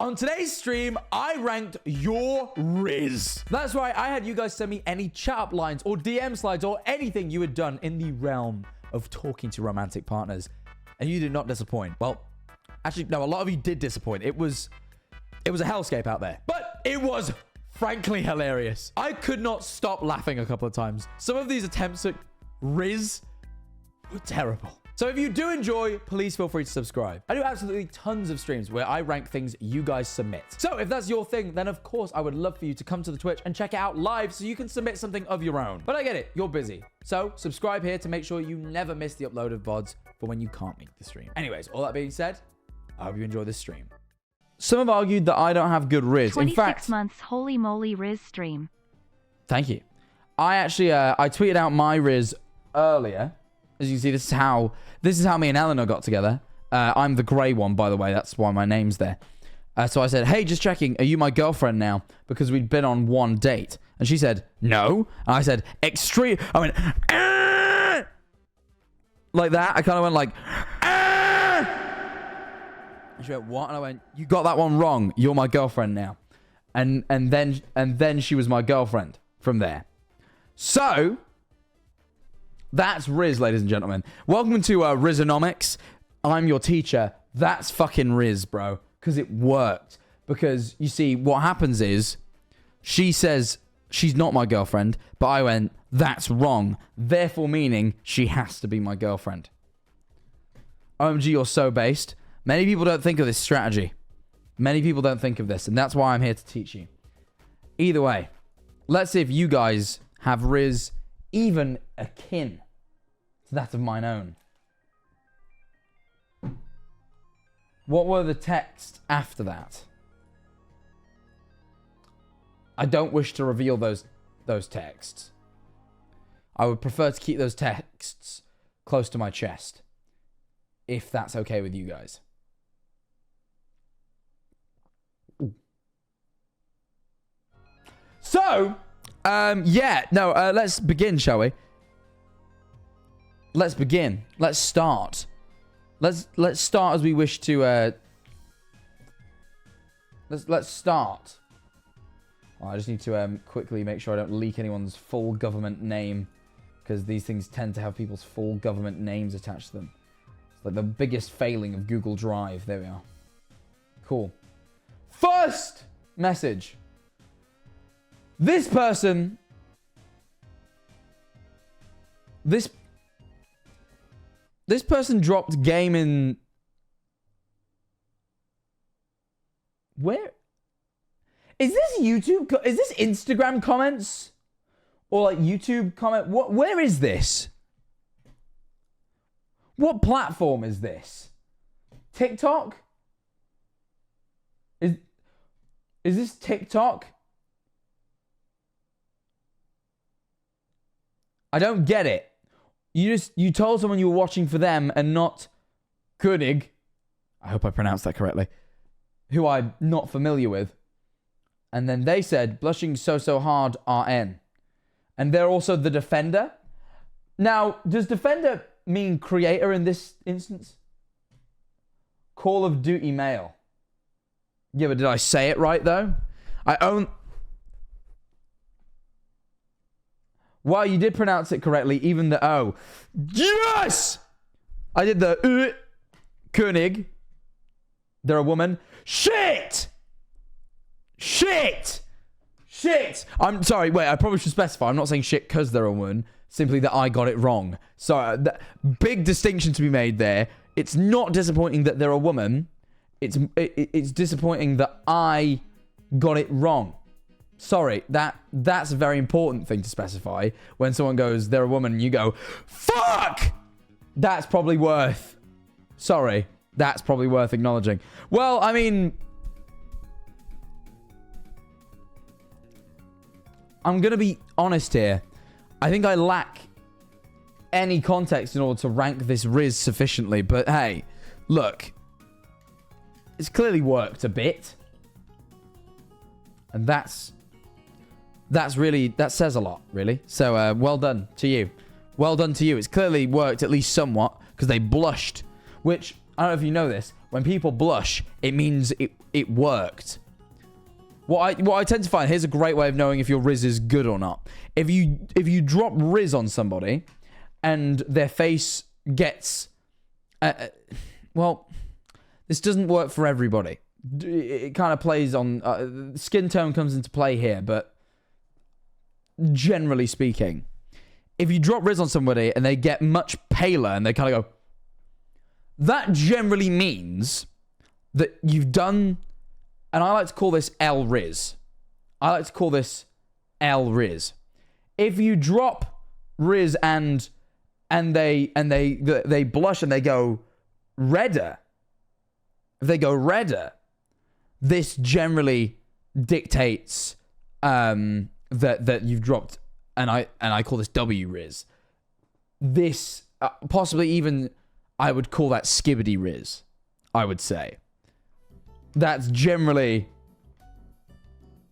On today's stream, I ranked your Rizz. That's right, I had you guys send me any chat up lines or DM slides or anything you had done in the realm of talking to romantic partners. And you did not disappoint. Well, actually, no, a lot of you did disappoint. It was a hellscape out there. But it was frankly hilarious. I could not stop laughing a couple of times. Some of these attempts at Rizz were terrible. So if you do enjoy, please feel free to subscribe. I do absolutely tons of streams where I rank things you guys submit. So if that's your thing, then of course I would love for you to come to the Twitch and check it out live so you can submit something of your own. But I get it, you're busy. So subscribe here to make sure you never miss the upload of VODs for when you can't make the stream. Anyways, all that being said, I hope you enjoy this stream. Some have argued that I don't have good Rizz. 26 In fact, months, holy moly, Rizz stream. Thank you. I actually, I tweeted out my Rizz earlier. As you can see, this is how me and Eleanor got together. I'm the grey one, by the way. That's why my name's there. So I said, hey, just checking. Are you my girlfriend now? Because we'd been on one date. And she said, no. And I said, extreme. I went, ah! Like that. I kind of went like, ah! And she went, what? And I went, you got that one wrong. You're my girlfriend now. And then she was my girlfriend from there. So that's Rizz, ladies and gentlemen. Welcome to Rizenomics. I'm your teacher. That's fucking Rizz, bro. Because it worked. Because, you see, what happens is, she says she's not my girlfriend, but I went, that's wrong. Therefore meaning, she has to be my girlfriend. OMG, you're so based. Many people don't think of this strategy. Many people don't think of this, and that's why I'm here to teach you. Either way, let's see if you guys have Rizz even akin to that of mine own. What were the texts after that? I don't wish to reveal those texts. I would prefer to keep those texts close to my chest, if that's okay with you guys. Ooh. So, let's begin, shall we? Let's begin. Let's start. Let's start as we wish to. Let's start. Oh, I just need to quickly make sure I don't leak anyone's full government name, because these things tend to have people's full government names attached to them. It's like the biggest failing of Google Drive. There we are. Cool. First message. This person. This person dropped game in... Where? Is this YouTube? Is this Instagram comments? Or like YouTube comment? Where is this? What platform is this? TikTok? Is this TikTok? I don't get it. You told someone you were watching for them and not König. I hope I pronounced that correctly. Who I'm not familiar with. And then they said, blushing so hard RN. And they're also the defender. Now, does defender mean creator in this instance? Call of Duty male. Yeah, but did I say it right though? Well, you did pronounce it correctly, even the O. Yes! I did the König. They're a woman. Shit! Shit! Shit! I'm sorry, wait, I probably should specify. I'm not saying shit because they're a woman. Simply that I got it wrong. So, big distinction to be made there. It's not disappointing that they're a woman. It's disappointing that I got it wrong. Sorry, that's a very important thing to specify. When someone goes, they're a woman, and you go, fuck! That's probably worth... Sorry, that's probably worth acknowledging. Well, I mean... I'm going to be honest here. I think I lack any context in order to rank this Rizz sufficiently. But hey, look. It's clearly worked a bit. And that says a lot, really. So, well done to you. Well done to you. It's clearly worked at least somewhat, because they blushed. Which, I don't know if you know this, when people blush, it means it worked. What I tend to find, here's a great way of knowing if your Rizz is good or not. If you drop Rizz on somebody and their face gets well, this doesn't work for everybody. It kind of plays on skin tone comes into play here, but generally speaking, if you drop Rizz on somebody and they get much paler and they kind of go, that generally means that you've done, and I like to call this L Rizz. I like to call this L Rizz. If you drop Rizz and they blush and they go redder, if they go redder, this generally dictates that you've dropped, and I call this W Rizz. This possibly even I would call that skibbity Rizz. I would say that's generally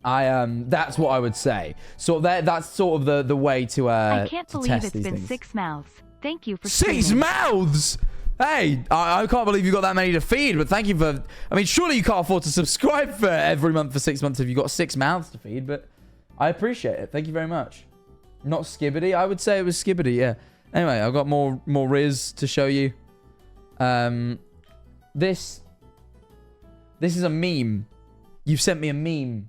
that's what I would say. So that's sort of the way to I can't to believe test it's these been things. 6 mouths. Thank you for 6 streaming. mouths. Hey, I can't believe you got that many to feed, but thank you for... I mean, surely you can't afford to subscribe for every month for 6 months if you've got 6 mouths to feed, but I appreciate it. Thank you very much. Not skibbity. I would say it was skibbity, yeah. Anyway, I've got more Rizz to show you. This is a meme. You've sent me a meme.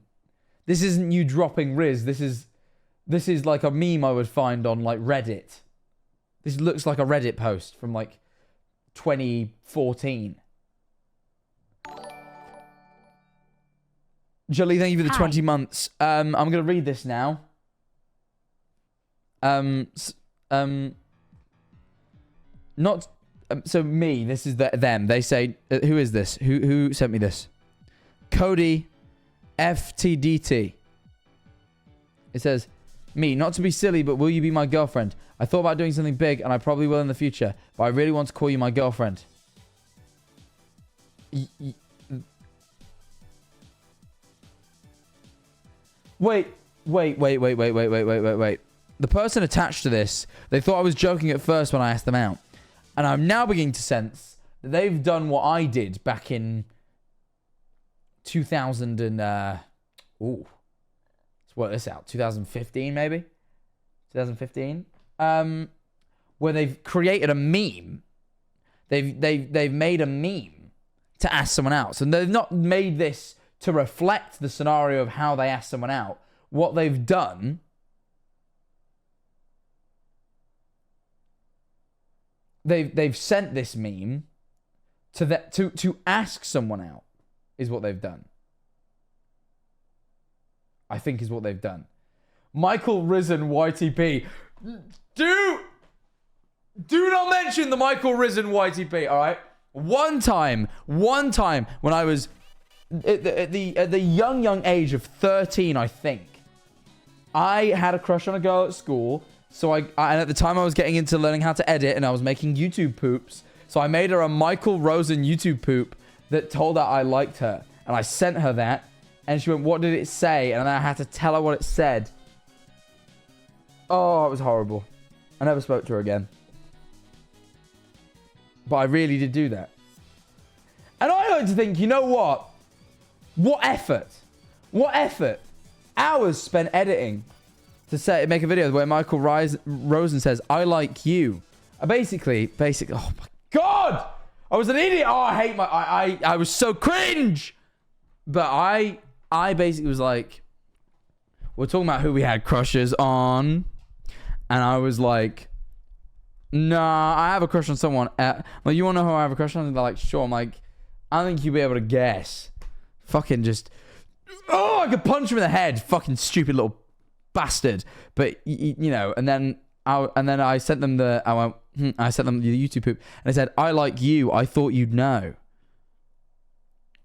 This isn't you dropping Rizz. This is like a meme I would find on like Reddit. This looks like a Reddit post from like 2014. Jolie, thank you for the 20 months. I'm gonna read this now. Not so me. This is them. They say, who is this? Who sent me this? Cody FTDT. It says, me, not to be silly, but will you be my girlfriend? I thought about doing something big, and I probably will in the future, but I really want to call you my girlfriend. Wait. The person attached to this, they thought I was joking at first when I asked them out. And I'm now beginning to sense that they've done what I did back in 2000 and... let's work this out. 2015, maybe? 2015? Where they've created a meme. They've made a meme to ask someone out. And they've not made this to reflect the scenario of how they ask someone out. What they've done... They've sent this meme to ask someone out, is what they've done. I think is what they've done. Michael Rosen YTP. Do not mention the Michael Rosen YTP, all right? One time when I was at the young age of 13, I think, I had a crush on a girl at school. So and at the time I was getting into learning how to edit and I was making YouTube poops. So I made her a Michael Rosen YouTube poop that told her I liked her. And I sent her that. And she went, what did it say? And then I had to tell her what it said. Oh, it was horrible. I never spoke to her again. But I really did do that. And I like to think, you know what? What effort? What effort? Hours spent editing to make a video where Michael Rosen says, I like you. Basically, oh my God! I was an idiot! Oh, I hate I was so cringe! But I basically was like, we're talking about who we had crushes on. And I was like, nah, I have a crush on someone. Like, you want to know who I have a crush on? And they're like, sure. I'm like, I think you'll be able to guess. Fucking just, oh, I could punch him in the head. Fucking stupid little bastard. But you know, and then I sent them the YouTube poop, and I said, I like you. I thought you'd know.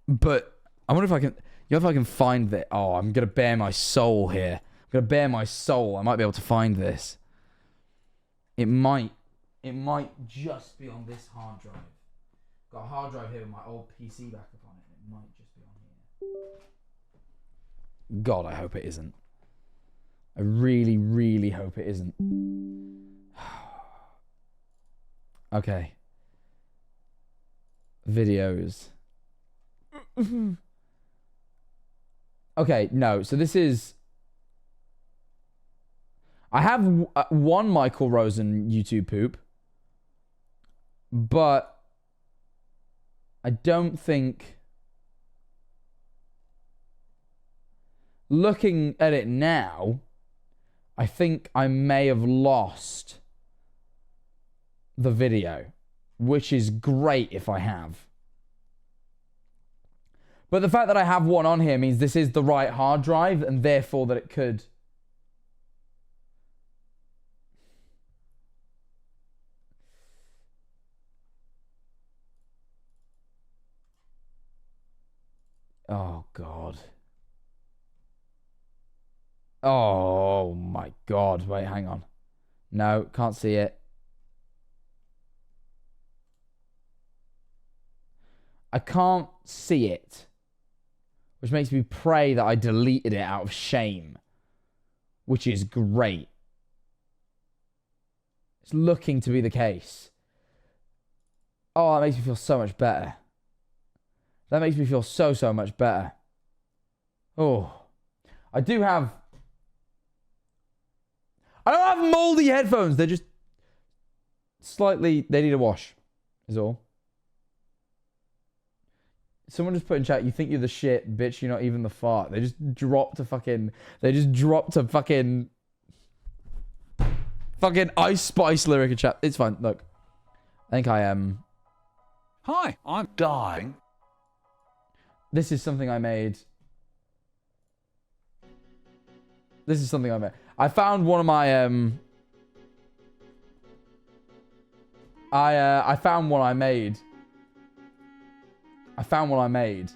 But I wonder if I can, if I can find that. Oh, I'm gonna bare my soul here. I'm gonna bare my soul. I might be able to find this. It might just be on this hard drive. Got a hard drive here with my old PC backup on it. It might just be on here. God, I hope it isn't. I really, really hope it isn't. Okay. Videos. Okay, no. So this is... I have one Michael Rosen YouTube poop. But I don't think... Looking at it now, I think I may have lost the video, which is great if I have. But the fact that I have one on here means this is the right hard drive, and therefore that it could... Oh, God. Oh, my God. Wait, hang on. No, can't see it. I can't see it. Which makes me pray that I deleted it out of shame. Which is great. It's looking to be the case. Oh, that makes me feel so much better. That makes me feel so, so much better. Oh. I do have... I don't have moldy headphones. They're just... slightly... They need a wash. Is all. Someone just put in chat, you think you're the shit, bitch, you're not even the fart. They just dropped a fucking... They just dropped a fucking... Fucking Ice Spice lyric in chat. It's fine, look. I think I am... Hi, I'm dying. This is something I made. This is something I made. I found one of my... I found one I made. I found what I made.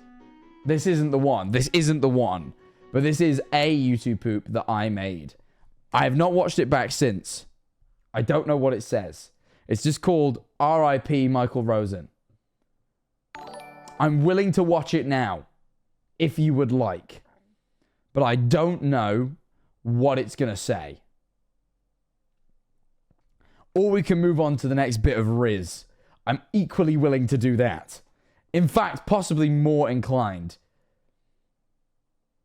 This isn't the one. This isn't the one. But this is a YouTube poop that I made. I have not watched it back since. I don't know what it says. It's just called R.I.P. Michael Rosen. I'm willing to watch it now, if you would like. But I don't know what it's going to say. Or we can move on to the next bit of Rizz. I'm equally willing to do that. In fact, possibly more inclined.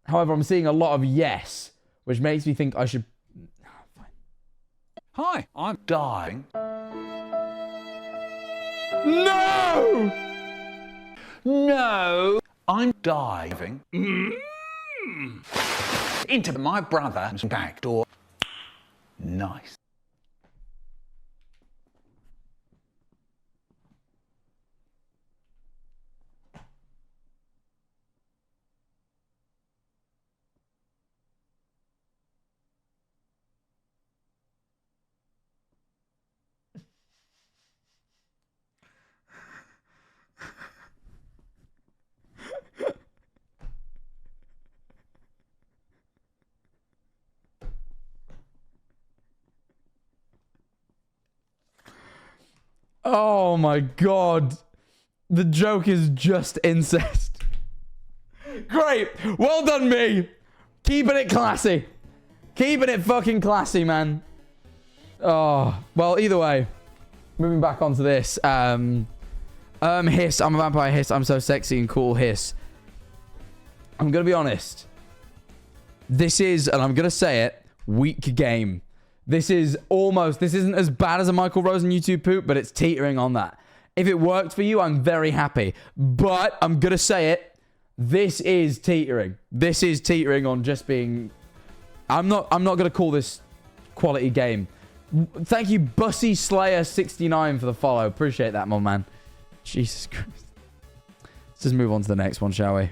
However, I'm seeing a lot of yes, which makes me think I should... Hi, I'm dying. No! No, I'm diving into my brother's back door. Nice. Oh my god. The joke is just incest. Great. Well done, me. Keeping it classy. Keeping it fucking classy, man. Oh, well, either way. Moving back onto this. Hiss. I'm a vampire, hiss. I'm so sexy and cool, hiss. I'm going to be honest. This is, and I'm going to say it, weak game. This isn't as bad as a Michael Rosen YouTube poop, but it's teetering on that. If it worked for you, I'm very happy. But I'm going to say it, this is teetering. This is teetering on just being... I'm not going to call this quality game. Thank you, Bussy Slayer 69 for the follow. Appreciate that, my man. Jesus Christ. Let's just move on to the next one, shall we?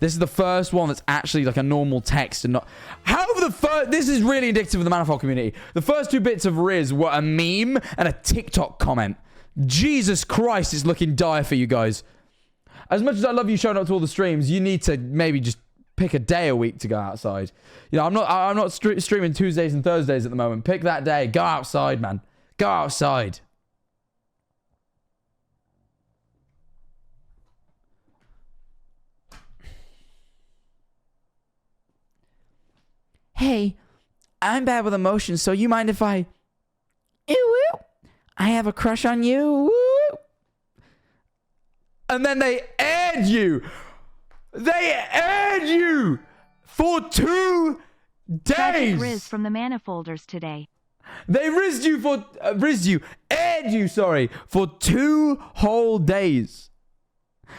This is the first one that's actually like a normal text and not... However, the first... This is really indicative of the Manifold community. The first two bits of Rizz were a meme and a TikTok comment. Jesus Christ, it's looking dire for you guys. As much as I love you showing up to all the streams, you need to maybe just pick a day a week to go outside. You know, I'm not streaming Tuesdays and Thursdays at the moment. Pick that day. Go outside, man. Go outside. Hey, I'm bad with emotions, so you mind if I... I have a crush on you. And then they aired you. They aired you. for 2 Tragic days. Rizz from the Manifolders today. They rizzed you for aired you, sorry, for 2 whole days.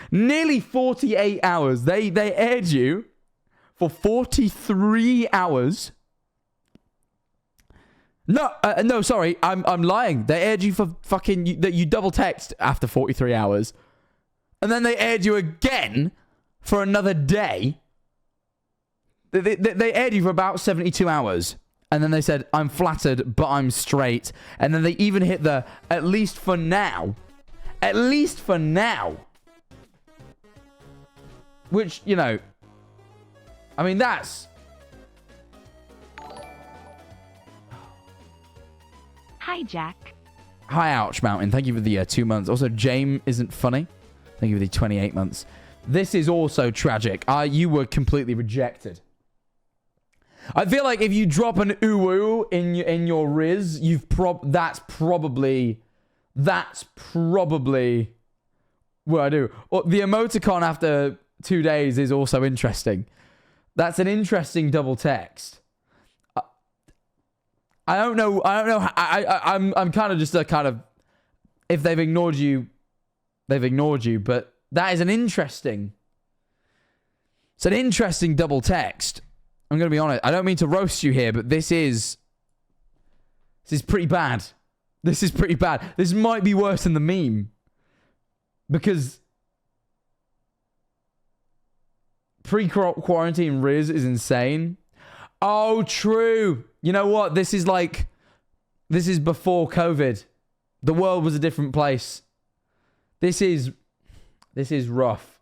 Nearly 48 hours. They aired you for 43 hours. No, sorry, I'm lying. They aired you for fucking that you double text after 43 hours. And then they aired you again for another day. They aired you for about 72 hours. And then they said, I'm flattered, but I'm straight. And then they even hit the, at least for now. At least for now. Which, you know, I mean, that's... Hi, Jack. Hi, Ouch Mountain. Thank you for the 2 months. Also, Jame isn't funny. Thank you for the 28 months. This is also tragic. You were completely rejected. I feel like if you drop an ooh in your Rizz, that's probably what I do. Or the emoticon after 2 days is also interesting. That's an interesting double text. I don't know. I'm kind of just a kind of, if they've ignored you, they've ignored you. But that is an interesting. It's an interesting double text. I'm going to be honest. I don't mean to roast you here, but this is pretty bad. This is pretty bad. This might be worse than the meme. Because pre-quarantine Rizz is insane. Oh, true. You know what? This is before COVID. The world was a different place. This is rough.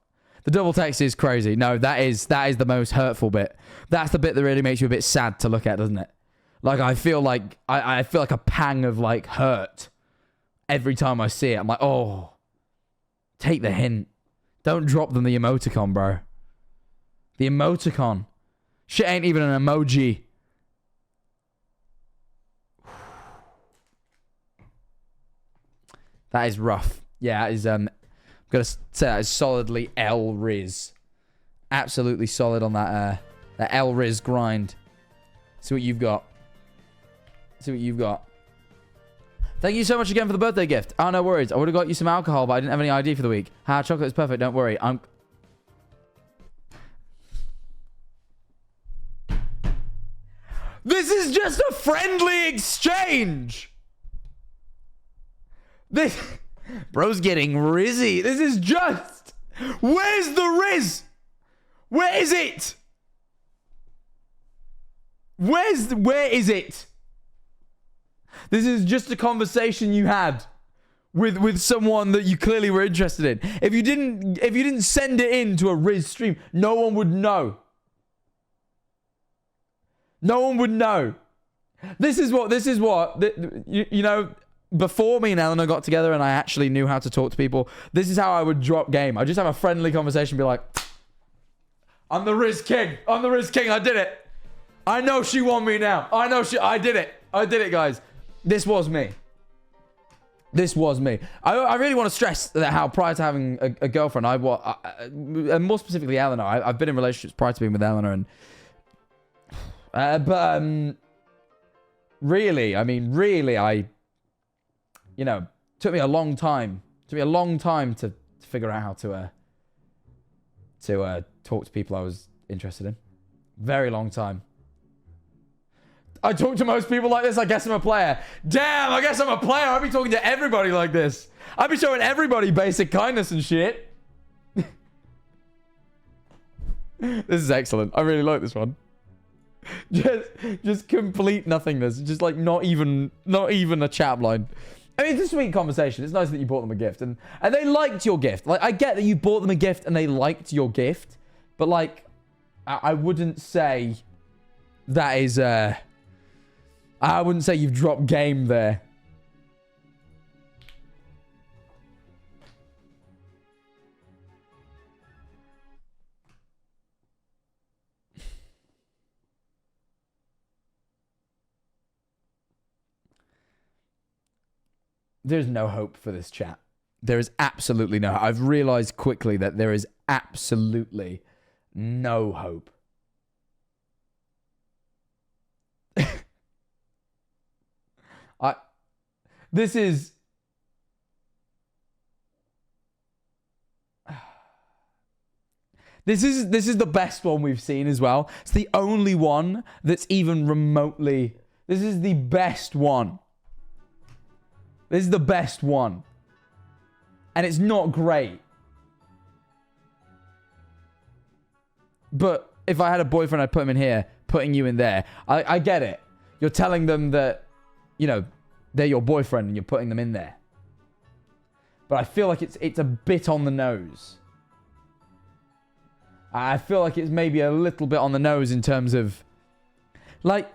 The double text is crazy. No, that is the most hurtful bit. That's the bit that really makes you a bit sad to look at, doesn't it? Like, I feel like I feel like a pang of like hurt every time I see it. I'm like, oh, take the hint. Don't drop them the emoticon, bro. The emoticon. Shit ain't even an emoji. That is rough. Yeah, it is, I'm going to say that is solidly L Rizz. Absolutely solid on that L Rizz grind. See what you've got. See what you've got. Thank you so much again for the birthday gift. Oh, no worries. I would have got you some alcohol, but I didn't have any ID for the week. Chocolate is perfect. Don't worry. This is just a friendly exchange. Bro's getting rizzy. This is just... Where's the Rizz? Where is it? Where is it? This is just a conversation you had with someone that you clearly were interested in. If you didn't send it in to a Rizz stream, no one would know. No one would know. This is what, you know, before me and Eleanor got together and I actually knew how to talk to people, this is how I would drop game. I just have a friendly conversation, be like, I'm the Rizz King. I'm the Rizz King. I did it. I know she won me now. I did it. I did it, guys. This was me. This was me. I really want to stress that how prior to having a girlfriend, and more specifically Eleanor, I've been in relationships prior to being with Eleanor, and really, you know, took me a long time. Took me a long time to figure out how to talk to people I was interested in. Very long time. I talk to most people like this. I guess I'm a player. Damn, I guess I'm a player. I'd be talking to everybody like this. I'd be showing everybody basic kindness and shit. This is excellent. I really like this one. Just complete nothingness. Just like not even a chat line. I mean, it's a sweet conversation. It's nice that you bought them a gift and they liked your gift. Like, I get that you bought them a gift and they liked your gift, but like, I wouldn't say that is I wouldn't say you've dropped game there. There's no hope for this chat. There is absolutely no... I've realized quickly that there is absolutely no hope. This is... This is the best one we've seen as well. It's the only one that's even remotely... This is the best one. This is the best one. And it's not great. But if I had a boyfriend, I'd put him in here, putting you in there. I get it. You're telling them that, you know, they're your boyfriend and you're putting them in there. But I feel like it's a bit on the nose. I feel like it's maybe a little bit on the nose in terms of... Like...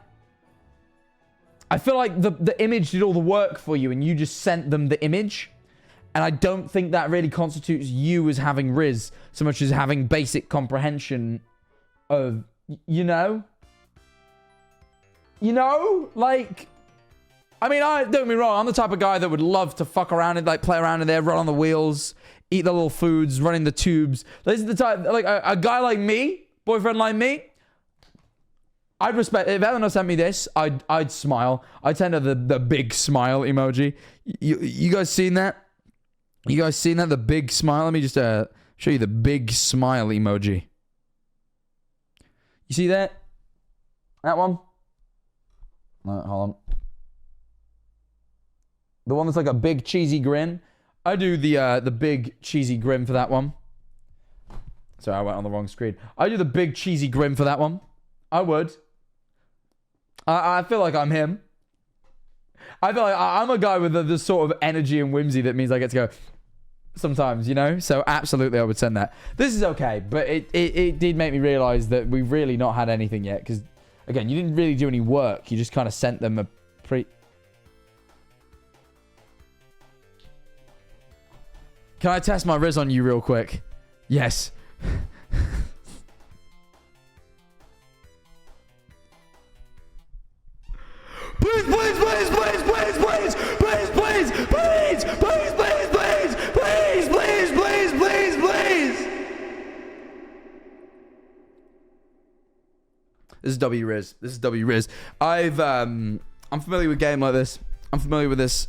I feel like the image did all the work for you and you just sent them the image. And I don't think that really constitutes you as having Rizz so much as having basic comprehension of, you know? You know? Like, I mean, don't get me wrong. I'm the type of guy that would love to fuck around and like play around in there, run on the wheels, eat the little foods, run in the tubes. This is the type, like a guy like me, boyfriend like me, I'd respect, if Eleanor sent me this, I'd smile. I'd send her the big smile emoji. You guys seen that? You guys seen that? The big smile? Let me just show you the big smile emoji. You see that? That one? No, hold on. The one that's like a big cheesy grin. I do the big cheesy grin for that one. Sorry, I went on the wrong screen. I do the big cheesy grin for that one. I would. I feel like I'm him. I feel like I'm a guy with the sort of energy and whimsy that means I get to go sometimes, you know? So absolutely I would send that. This is okay, but it did make me realize that we've really not had anything yet. Because, again, you didn't really do any work. You just kind of sent them a Can I test my Rizz on you real quick? Yes. Please, please, please, please, please, please, please, please, please, please, please, please, please, please, please, please, please. This is W Rizz. This is W Rizz. I'm familiar with a game like this. I'm familiar with this.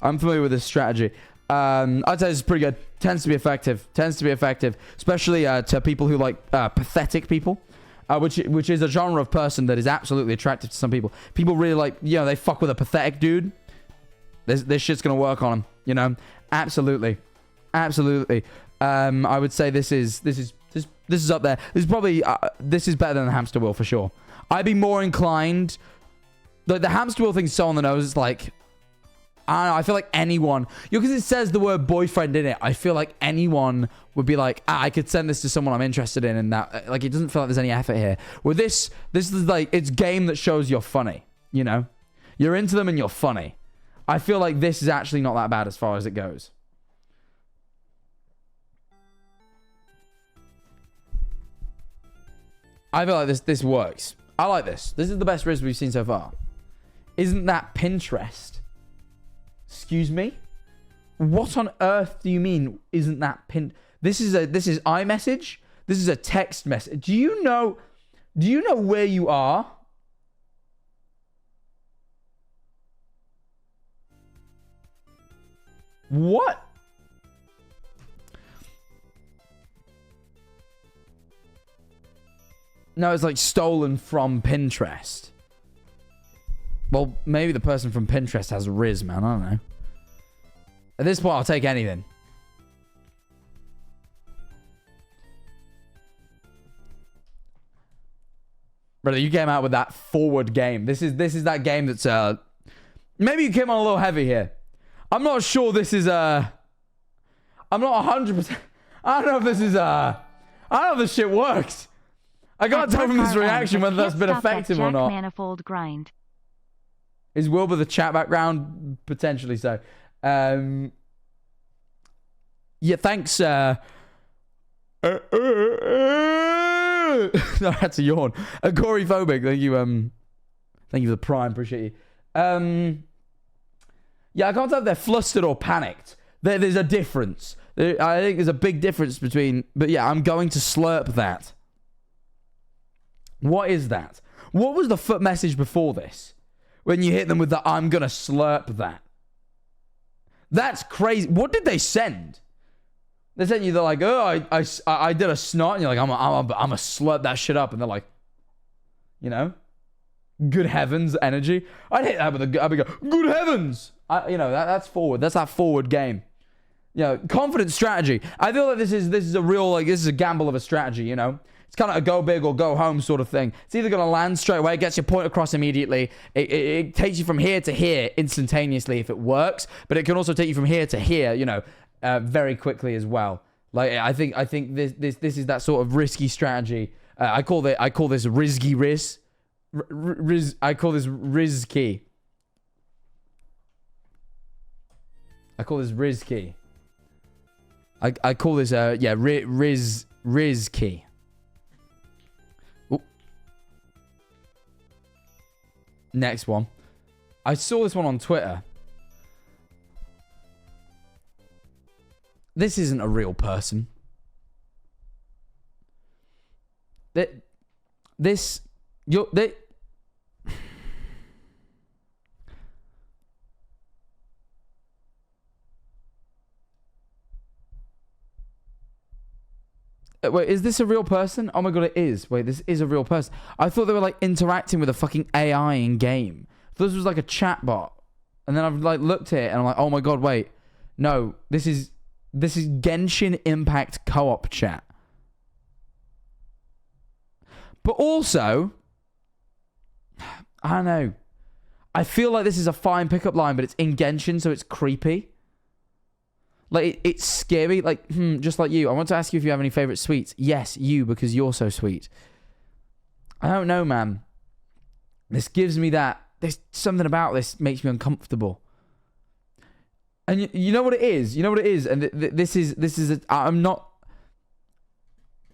I'm familiar with this strategy. I'd say this is pretty good. Tends to be effective. Tends to be effective, especially to people who like pathetic people. Which is a genre of person that is absolutely attractive to some people. People really like, you know, they fuck with a pathetic dude. This shit's gonna work on them, you know. Absolutely, absolutely. I would say this is up there. This is probably this is better than the hamster wheel for sure. I'd be more inclined. Like the hamster wheel thing's so on the nose. It's like, I don't know, I feel like anyone, because it says the word boyfriend in it, I feel like anyone would be like, I could send this to someone I'm interested in, and that, like, it doesn't feel like there's any effort here. With this is like, it's game that shows you're funny, you know? You're into them and you're funny. I feel like this is actually not that bad as far as it goes. I feel like this works. I like this. This is the best Rizz we've seen so far. Isn't that Pinterest? Excuse me? What on earth do you mean isn't that pin? This is iMessage? This is a text message. Do you know where you are? What? No, it's like stolen from Pinterest. Well, maybe the person from Pinterest has Rizz, man. I don't know. At this point, I'll take anything. Brother, you came out with that forward game. This is that game that's maybe you came on a little heavy here. I'm not sure this is I'm not 100%. I don't know if this is I don't know if this shit works. I can't tell from this reaction whether that's been effective or not. Manifold grind. Is Wilbur the chat background? Potentially so. Yeah, thanks. No, I had to yawn. Gory Phobic, thank you. Thank you for the prime. Appreciate you. Yeah, I can't tell if they're flustered or panicked. There's a difference. I think there's a big difference between. But yeah, I'm going to slurp that. What is that? What was the foot message before this? when you hit them with the I'm gonna slurp that. That's crazy. What did they send? They sent you, they're like, oh, I did a snort, and you're like, I'm a slurp that shit up, and they're like, you know, good heavens energy. I'd hit that with I'd go, good heavens. You know, that's forward. That's that forward game. You know, confident strategy. I feel like this is a real, like, this is a gamble of a strategy, you know. It's kind of a go big or go home sort of thing. It's either going to land straight away, it gets your point across immediately. It takes you from here to here instantaneously if it works, but it can also take you from here to here, you know, very quickly as well. Like, I think this is that sort of risky strategy. I call this Rizzy Rizz. I call this Rizz key. I call this Rizz key. I call this Rizz key. Ooh. Next one. I saw this one on Twitter. This isn't a real person. Wait, is this a real person? Oh my god, it is. Wait, this is a real person. I thought they were like interacting with a fucking AI in game. This was like a chatbot. And then I've like looked at it and I'm like, oh my god, wait. No, this is Genshin Impact co-op chat. But also, I don't know. I feel like this is a fine pickup line, but it's in Genshin, so it's creepy. Like, it's scary. Like, just like you. I want to ask you if you have any favorite sweets. Yes, you, because you're so sweet. I don't know, man. This gives me that. There's something about this makes me uncomfortable. And you know what it is? You know what it is? And this is I'm not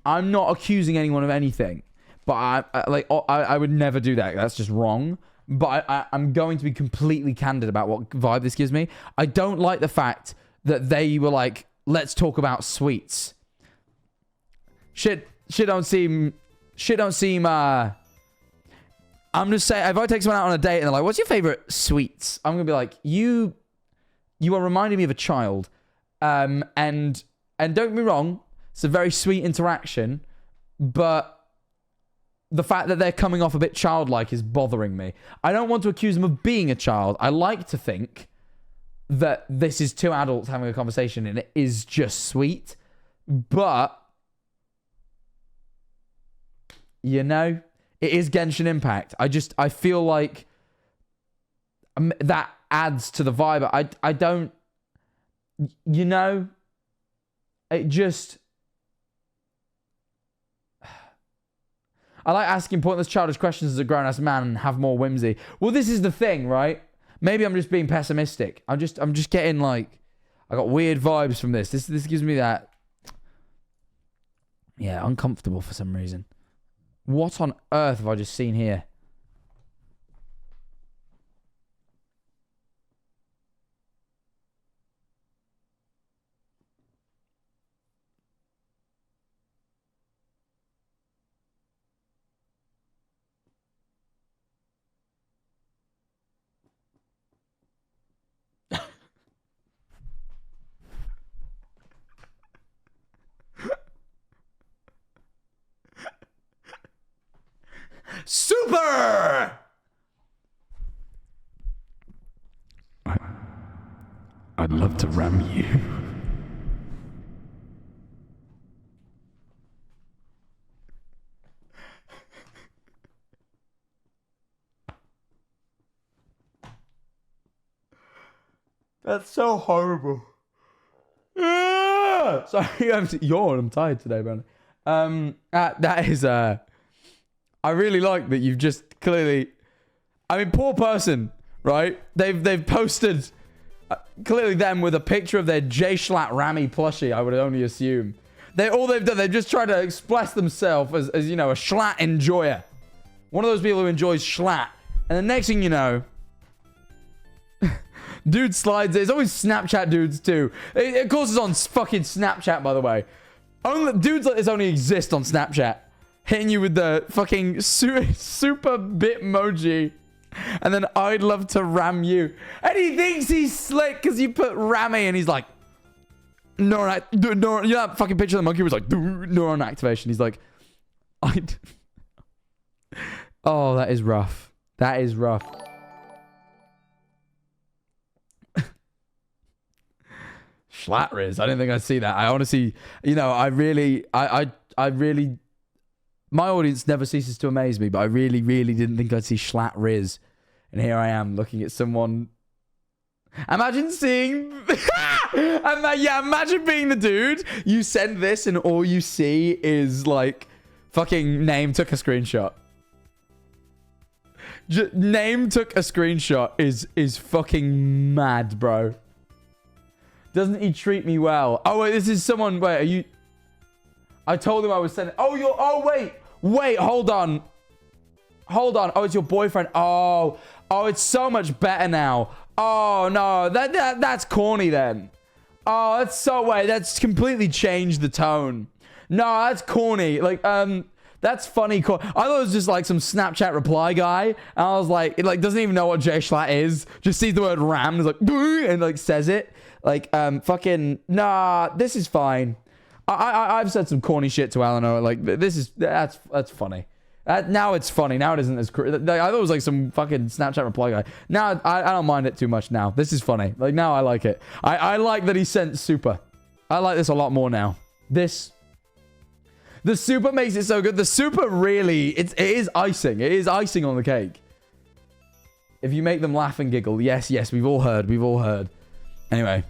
accusing anyone of anything. But I would never do that. That's just wrong. But I'm going to be completely candid about what vibe this gives me. I don't like the fact that they were like, let's talk about sweets. Shit don't seem I'm just saying, if I take someone out on a date and they're like, what's your favorite sweets? I'm gonna be like, you are reminding me of a child. And don't get me wrong, it's a very sweet interaction, but the fact that they're coming off a bit childlike is bothering me. I don't want to accuse them of being a child. I like to think that this is two adults having a conversation and it is just sweet. But, you know, it is Genshin Impact. I feel like that adds to the vibe. I don't, you know, it just, I like asking pointless childish questions as a grown-ass man and have more whimsy. Well, this is the thing, right? Maybe I'm just being pessimistic. I'm just getting like, I got weird vibes from this. This gives me that, yeah, uncomfortable for some reason. What on earth have I just seen here? Super! I'd love to ram you. That's so horrible. Sorry, I'm yawn. I'm tired today, man. That is I really like that you've just clearly, I mean, poor person, right? They've posted clearly them with a picture of their Schlat Rammy plushie, I would only assume. All they've done, they've just tried to express themselves as you know, a Schlat enjoyer. One of those people who enjoys Schlat. And the next thing you know, dude slides. It's always Snapchat dudes too. Of course it's on fucking Snapchat, by the way. Dudes like this only exist on Snapchat. Hitting you with the fucking super bitmoji. And then I'd love to ram you. And he thinks he's slick because you put rammy and he's like, neuron, you know that fucking picture of the monkey was like, neuron activation. He's like, oh, that is rough. That is rough. Schlat Rizz. I didn't think I'd see that. I honestly, you know, I really, my audience never ceases to amaze me, but I really didn't think I'd see Schlat Rizz. And here I am looking at someone. Imagine seeing, imagine being the dude. You send this and all you see is like fucking name took a screenshot. Name took a screenshot is fucking mad, bro. Doesn't he treat me well? Oh, wait, this is someone. Wait, are you? I told him I was sending. Oh, you're. Oh, wait, hold on. Hold on. Oh, it's your boyfriend. Oh, it's so much better now. Oh no, that's corny then. Oh, that's so wait. That's completely changed the tone. No, that's corny. Like, that's funny. I thought it was just like some Snapchat reply guy. And I was like, it like doesn't even know what J Schlat is. Just sees the word ram and is like, and like says it. Like, fucking, nah, this is fine. I've said some corny shit to Eleanor. Like, that's funny. Now it's funny. Now it isn't as... I thought it was like some fucking Snapchat reply guy. Now, I don't mind it too much now. This is funny. Like, now I like it. I like that he sent super. I like this a lot more now. The super makes it so good. The super really... It is icing. It is icing on the cake. If you make them laugh and giggle. Yes, we've all heard. We've all heard. Anyway.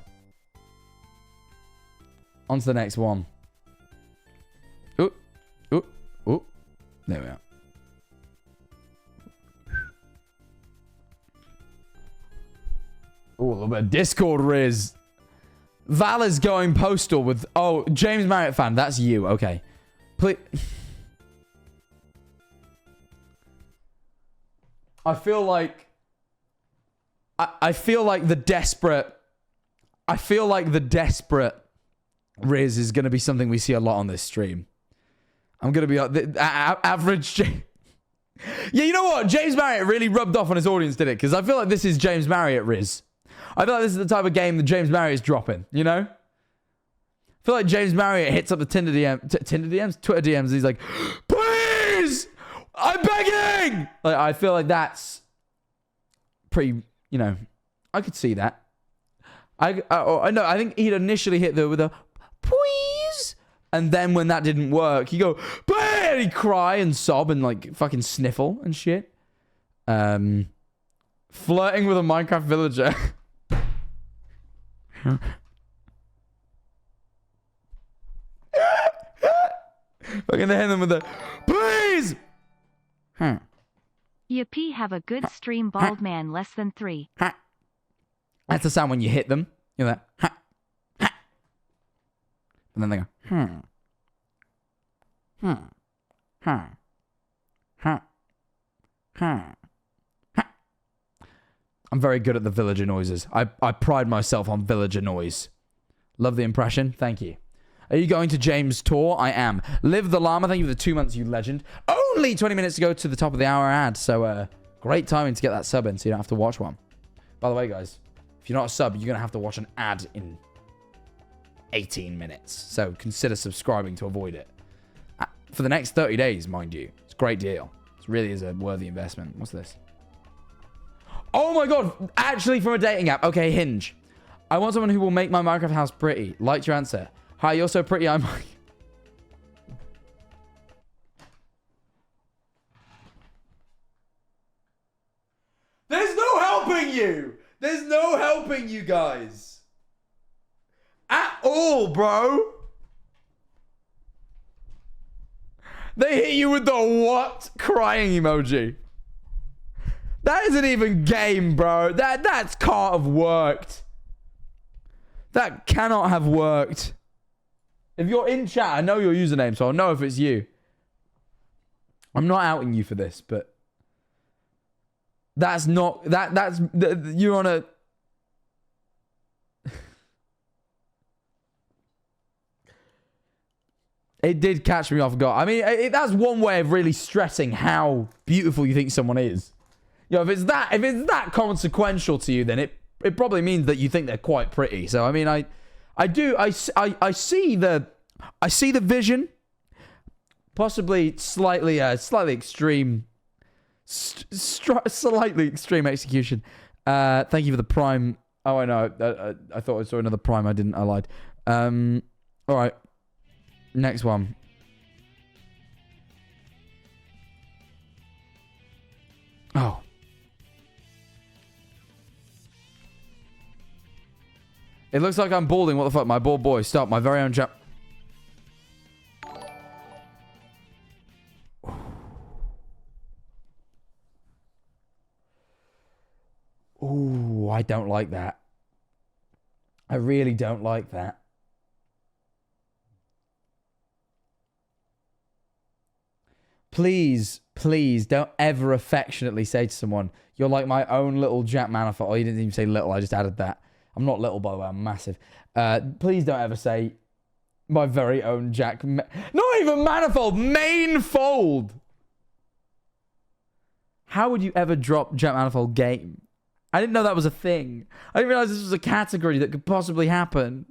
On to the next one. Ooh. There we are. Ooh, a little bit of Discord Rizz. Val is going postal with... Oh, James Marriott fan. That's you. Okay. Please... I feel like... I feel like the desperate... I feel like the desperate Rizz is going to be something we see a lot on this stream. I'm going to be like... The average... Yeah, you know what? James Marriott really rubbed off on his audience, did it? Because I feel like this is James Marriott Rizz. I feel like this is the type of game that James Marriott is dropping, you know? I feel like James Marriott hits up the Twitter DMs, and he's like, please! I'm begging! Like, I feel like that's pretty, you know, I could see that. I know, I think he'd initially hit with a, please! And then when that didn't work, he'd go, please! And he'd cry and sob and, like, fucking sniffle and shit. Flirting with a Minecraft villager. Fucking hit them with a, please! Yippee, have a good stream, bald man, less than 3. That's the sound when you hit them. You know that. And then they go, I'm very good at the villager noises. I pride myself on villager noise. Love the impression. Thank you. Are you going to James' tour? I am. Live the Llama. Thank you for the 2 months, you legend. Only 20 minutes to go to the top of the hour ad. So, great timing to get that sub in so you don't have to watch one. By the way, guys, if you're not a sub, you're going to have to watch an ad in 18 minutes. So, consider subscribing to avoid it. For the next 30 days, mind you. It's a great deal. It really is a worthy investment. What's this? Oh my god. Actually, from a dating app. Okay, Hinge. I want someone who will make my Minecraft house pretty. Liked your answer. Hi, you're so pretty, I'm... There's no helping you! There's no helping you guys! At all, bro! They hit you with the what? Crying emoji. That isn't even game, bro. That can't have worked. That cannot have worked. If you're in chat, I know your username, so I'll know if it's you. I'm not outing you for this, but that's not that's you're on a It did catch me off guard. I mean, that's one way of really stressing how beautiful you think someone is. You know, if it's that consequential to you, then it probably means that you think they're quite pretty. So I mean, I see the vision, possibly slightly extreme, slightly extreme execution. Thank you for the prime. Oh, I know. I thought I saw another prime. I didn't. I lied. All right. Next one. Oh. It looks like I'm balding. What the fuck? My bald boy. Stop. My very own chap. Ooh, I don't like that. I really don't like that. Please, please don't ever affectionately say to someone, you're like my own little Jack Manifold. Oh, you didn't even say little. I just added that. I'm not little, by the way. I'm massive. Please don't ever say my very own Jack. Not even Manifold. Manifold. How would you ever drop Jack Manifold game? I didn't know that was a thing. I didn't realize this was a category that could possibly happen.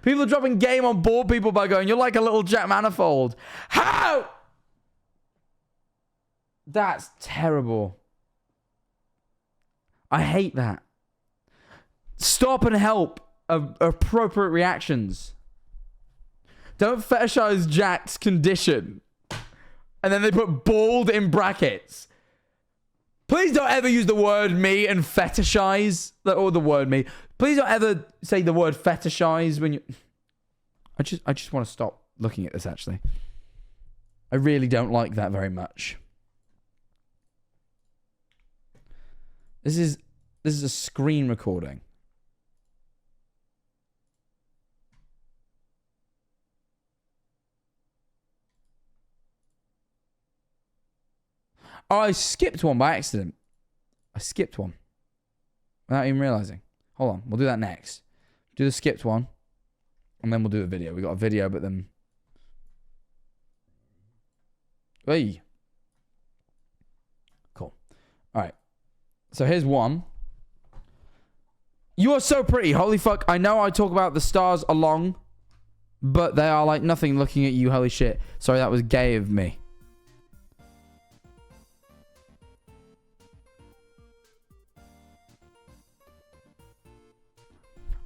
People are dropping game on bored people by going, you're like a little Jack Manifold. How? That's terrible. I hate that. Stop and help appropriate reactions. Don't fetishize Jack's condition. And then they put bald in brackets. Please don't ever use the word me and fetishize. Or the word me. Please don't ever say the word fetishize when you... I just want to stop looking at this, actually. I really don't like that very much. This is a screen recording. Oh, I skipped one by accident. I skipped one. Without even realizing. Hold on. We'll do that next. Do the skipped one. And then we'll do the video. We got a video, but then... Hey. Cool. Alright. So here's one. You are so pretty. Holy fuck. I know I talk about the stars along. But they are like nothing looking at you. Holy shit. Sorry, that was gay of me.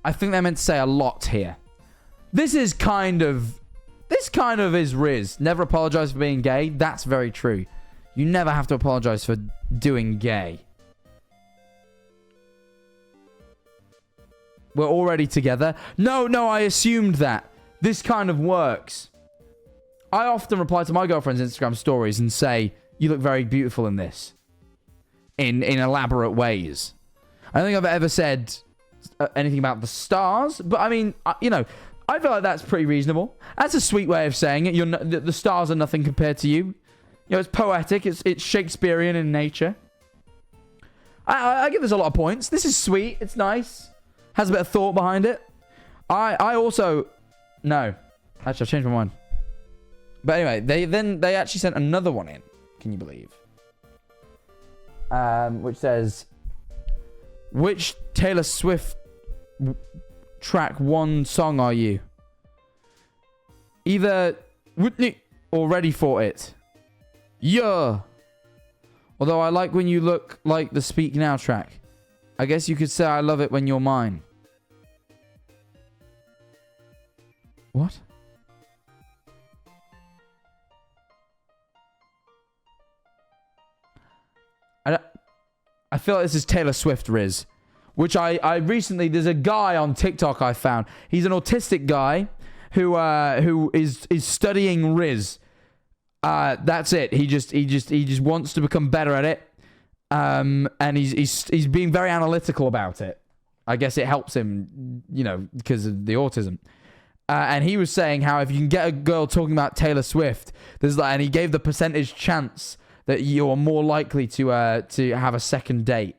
I think they meant to say a lot here. This kind of is Rizz. Never apologize for being gay. That's very true. You never have to apologize for doing gay. We're already together. No, I assumed that. This kind of works. I often reply to my girlfriend's Instagram stories and say, you look very beautiful in this. In elaborate ways. I don't think I've ever said... anything about the stars, but I mean, you know, I feel like that's pretty reasonable. That's a sweet way of saying it. The stars are nothing compared to you. You know, it's poetic. It's Shakespearean in nature. I give this a lot of points. This is sweet. It's nice. Has a bit of thought behind it. I also no, actually I've changed my mind. But anyway, they actually sent another one in. Can you believe? Which says, which Taylor Swift track one song are you? Either Whitney or Ready for It. Yeah. Although I like when you look like the Speak Now track. I guess you could say I love it when you're mine. What? I feel like this is Taylor Swift, Rizz. Which I recently... There's a guy on TikTok I found. He's an autistic guy who is studying Rizz. That's it. He just wants to become better at it. And he's being very analytical about it. I guess it helps him, you know, because of the autism. And he was saying how if you can get a girl talking about Taylor Swift, and he gave the percentage chance that you're more likely to have a second date,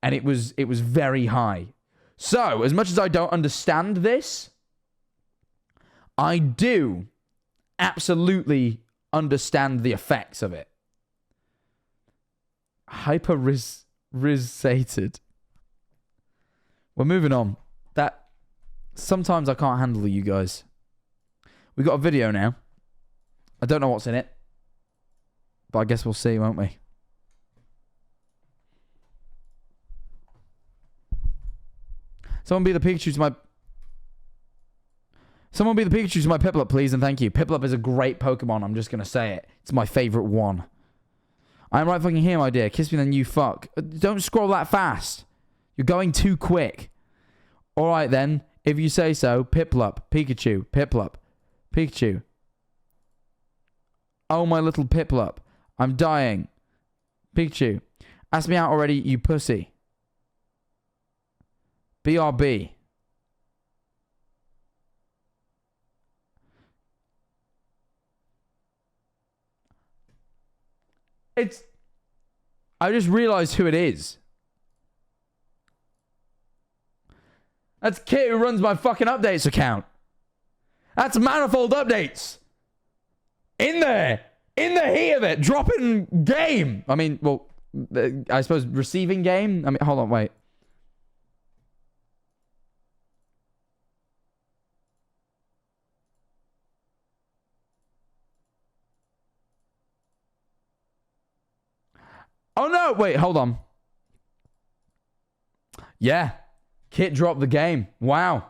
and it was very high. So, as much as I don't understand this, I do absolutely understand the effects of it. Rizzated. We're moving on. That sometimes I can't handle you guys. We got a video now. I don't know what's in it, but I guess we'll see, won't we? Someone be the Pikachu to my... Someone be the Pikachu to my Piplup, please, and thank you. Piplup is a great Pokemon. I'm just going to say it. It's my favorite one. I'm right fucking here, my dear. Kiss me then, you fuck. Don't scroll that fast. You're going too quick. All right, then. If you say so. Piplup. Pikachu. Piplup. Pikachu. Oh, my little Piplup. I'm dying. Pikachu. Ask me out already, you pussy. BRB. It's... I just realized who it is. That's Kit who runs my fucking updates account. That's Manifold Updates. In there. In the heat of it. Dropping game. I mean, well, I suppose receiving game. I mean, hold on, wait. Oh no, wait, hold on. Yeah. Kit dropped the game. Wow.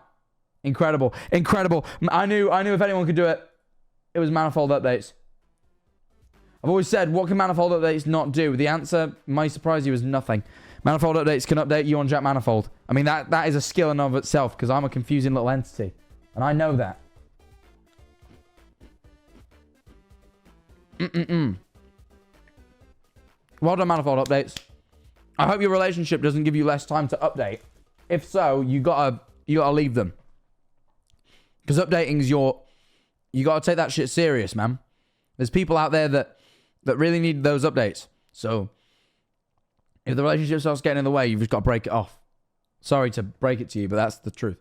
Incredible. Incredible. I knew if anyone could do it, it was Manifold Updates. I've always said, what can Manifold Updates not do? The answer, might surprise you, is nothing. Manifold Updates can update you on Jack Manifold. I mean, that is a skill in and of itself, because I'm a confusing little entity. And I know that. Well done, Manifold Updates. I hope your relationship doesn't give you less time to update. If so, you gotta leave them. Because updating's you gotta take that shit serious, man. There's people out there that really need those updates. So, if the relationship starts getting in the way, you've just got to break it off. Sorry to break it to you, but that's the truth.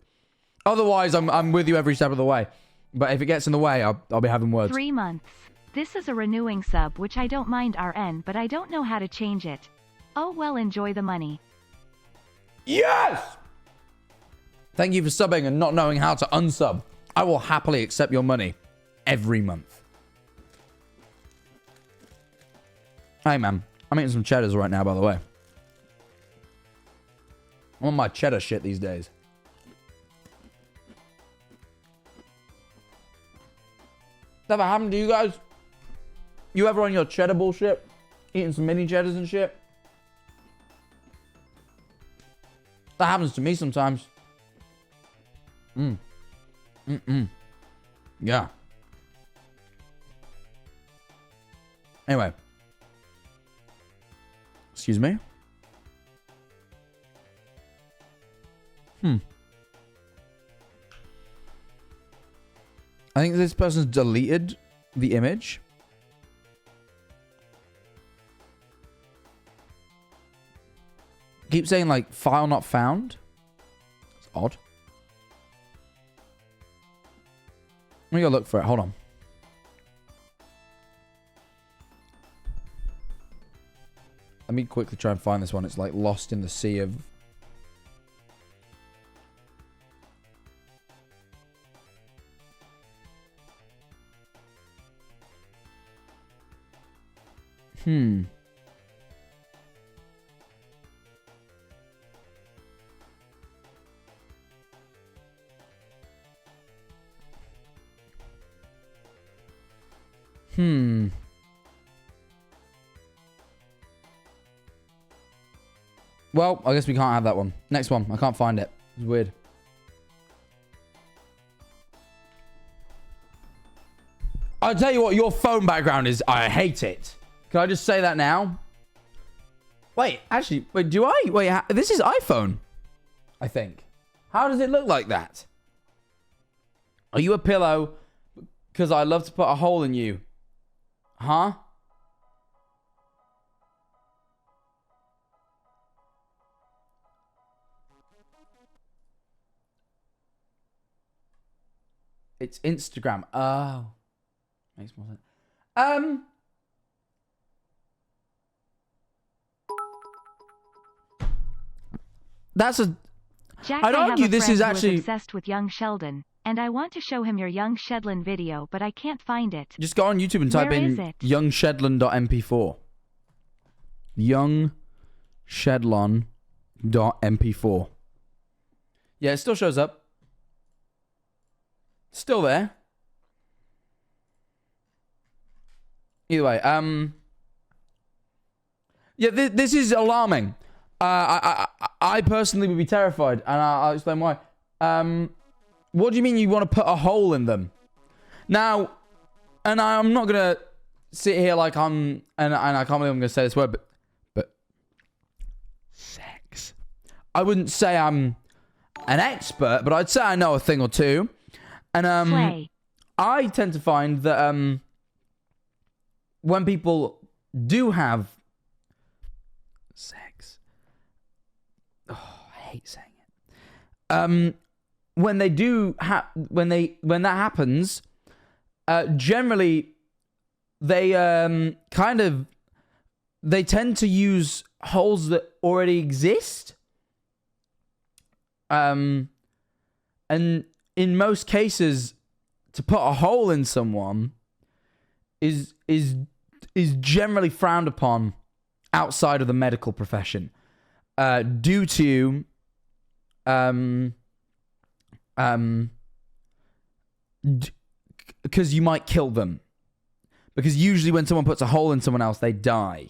Otherwise, I'm with you every step of the way. But if it gets in the way, I'll be having words. 3 months. This is a renewing sub, which I don't mind RN, but I don't know how to change it. Oh well, enjoy the money. Yes! Thank you for subbing and not knowing how to unsub. I will happily accept your money every month. Hey, man. I'm eating some cheddars right now, by the way. I'm on my cheddar shit these days. Never happened to you guys? You ever on your cheddar bullshit? Eating some mini cheddars and shit? That happens to me sometimes. Yeah. Anyway. Excuse me? I think this person's deleted the image. Keep saying, like, file not found. It's odd. Let me go look for it. Hold on. Let me quickly try and find this one. It's, like, lost in the sea of... Well, I guess we can't have that one. Next one. I can't find it. It's weird. I'll tell you what, your phone background is... I hate it. Can I just say that now? Wait, actually... Wait, do I? Wait, this is iPhone. I think. How does it look like that? Are you a pillow? Because I love to put a hole in you. Huh? It's Instagram. Oh. Makes more sense. That's a... Jack, I'd I have argue a this friend is who actually... obsessed with young Sheldon, and I want to show him your young Sheldon video, but I can't find it. Just go on YouTube and type Where in is it? youngshedlon.mp4. Youngshedlon.mp4. Yeah, it still shows up. Still there. Either way, yeah, this is alarming. I personally would be terrified, and I'll explain why. What do you mean you want to put a hole in them? Now, and I'm not gonna sit here like and I can't believe I'm gonna say this word, but sex. I wouldn't say I'm an expert, but I'd say I know a thing or two. And Play. I tend to find that when people do have sex, oh, I hate saying it. When they do when that happens, generally they they tend to use holes that already exist. And in most cases, to put a hole in someone is generally frowned upon outside of the medical profession, due to because you might kill them. Because usually when someone puts a hole in someone else, they die.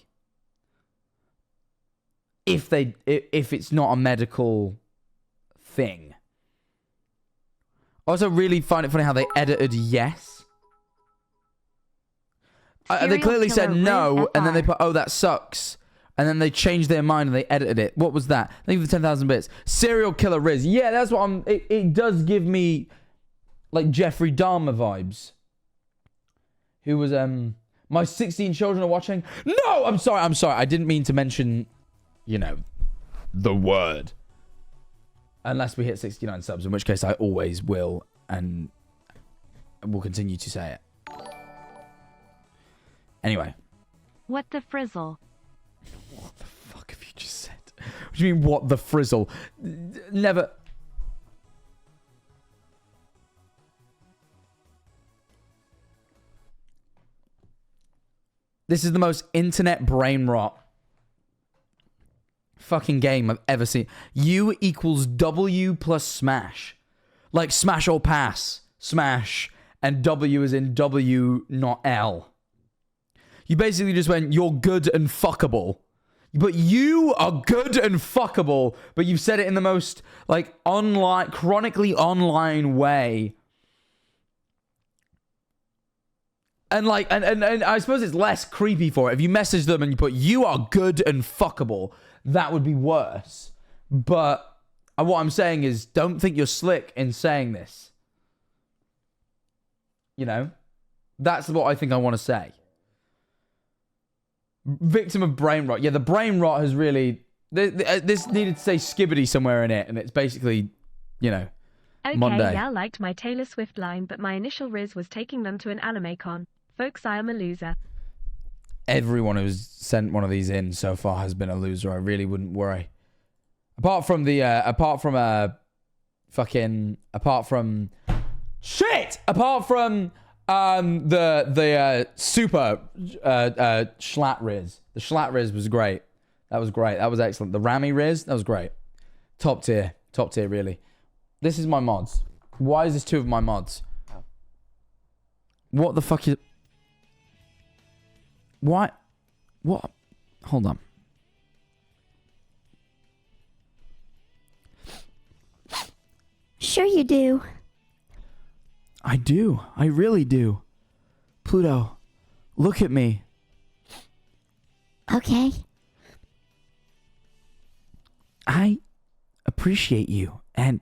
If it's not a medical thing. I also really find it funny how they edited yes. They clearly said no, and then they put, oh, that sucks. And then they changed their mind and they edited it. What was that? Thank you for 10,000 bits. Serial killer Rizz. Yeah, that's what it does give me, like, Jeffrey Dahmer vibes. Who was, my 16 children are watching. No, I'm sorry. I didn't mean to mention, you know, the word. Unless we hit 69 subs, in which case I always will and will continue to say it. Anyway. What the frizzle? What the fuck have you just said? What do you mean, what the frizzle? Never... This is the most internet brain rot fucking game I've ever seen. U equals W plus smash. Like smash or pass. Smash. And W is in W, not L. You basically just went, you're good and fuckable. But you are good and fuckable. But you've said it in the most, like, online, chronically online way. And like, and I suppose it's less creepy for it. If you message them and you put, you are good and fuckable, that would be worse. But what I'm saying is, don't think you're slick in saying this. You know? That's what I think I want to say. Victim of brain rot. Yeah, the brain rot has really... This needed to say skibbity somewhere in it, and it's basically, you know, okay, Monday. Yeah, liked my Taylor Swift line, but my initial Rizz was taking them to an anime con. Folks, I am a loser. Everyone who's sent one of these in so far has been a loser. I really wouldn't worry. Apart from the super Schlat Rizz. The Schlat Rizz was great. That was great. That was excellent. The Rami Rizz, that was great. Top tier, really. This is my mods. Why is this two of my mods? What the fuck is... Why? What? Hold on. Sure you do. I do. I really do. Pluto, look at me. Okay. I appreciate you and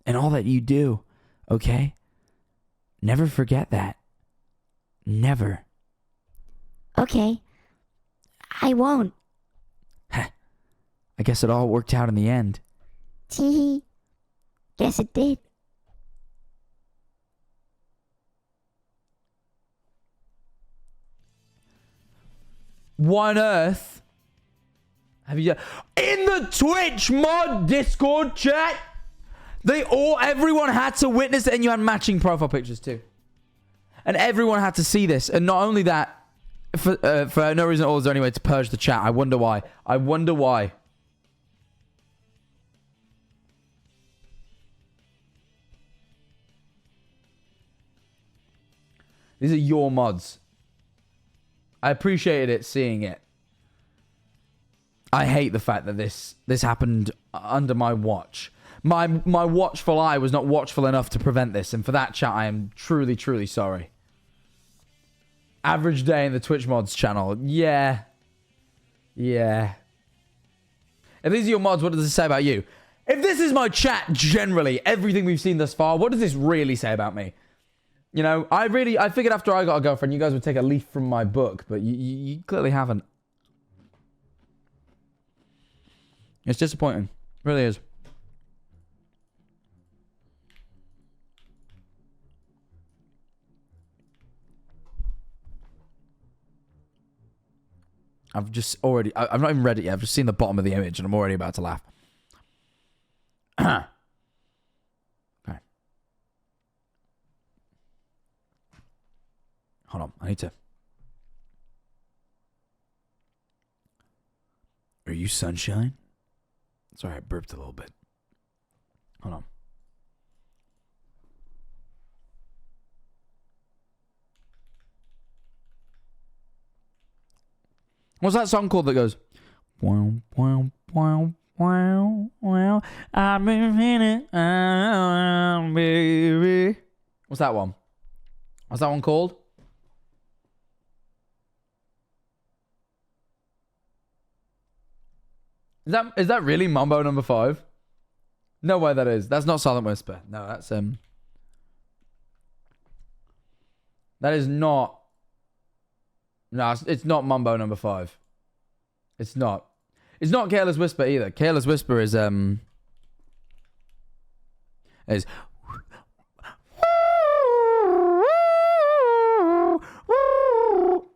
all that you do, okay? Never forget that. Never. Okay. I won't. I guess it all worked out in the end. Tee. Guess it did. Why on earth Have you in the Twitch mod Discord chat? Everyone had to witness it, and you had matching profile pictures too. And everyone had to see this. And not only that, for no reason at all, is there any way to purge the chat? I wonder why. I wonder why. These are your mods. I appreciated it, seeing it. I hate the fact that this happened under my watch. My watchful eye was not watchful enough to prevent this, and for that, chat, I am truly, truly sorry. Average day in the Twitch mods channel. Yeah. Yeah. If these are your mods, what does this say about you? If this is my chat, generally, everything we've seen thus far, what does this really say about me? You know, I figured after I got a girlfriend, you guys would take a leaf from my book, but you clearly haven't. It's disappointing. It really is. I've just already... I've not even read it yet. I've just seen the bottom of the image and I'm already about to laugh. Okay. Hold on. I need to... Are you sunshine? Sorry, I burped a little bit. Hold on. What's that song called that goes... Wow, wow, wow, wow, wow. I've been feeling, baby. What's that one? What's that one called? Is that really Mambo number 5? No way that is. That's not Silent Whisper. No, that's that is not. No, it's not Mambo number 5. It's not. It's not Careless Whisper either. Careless Whisper is Yeah,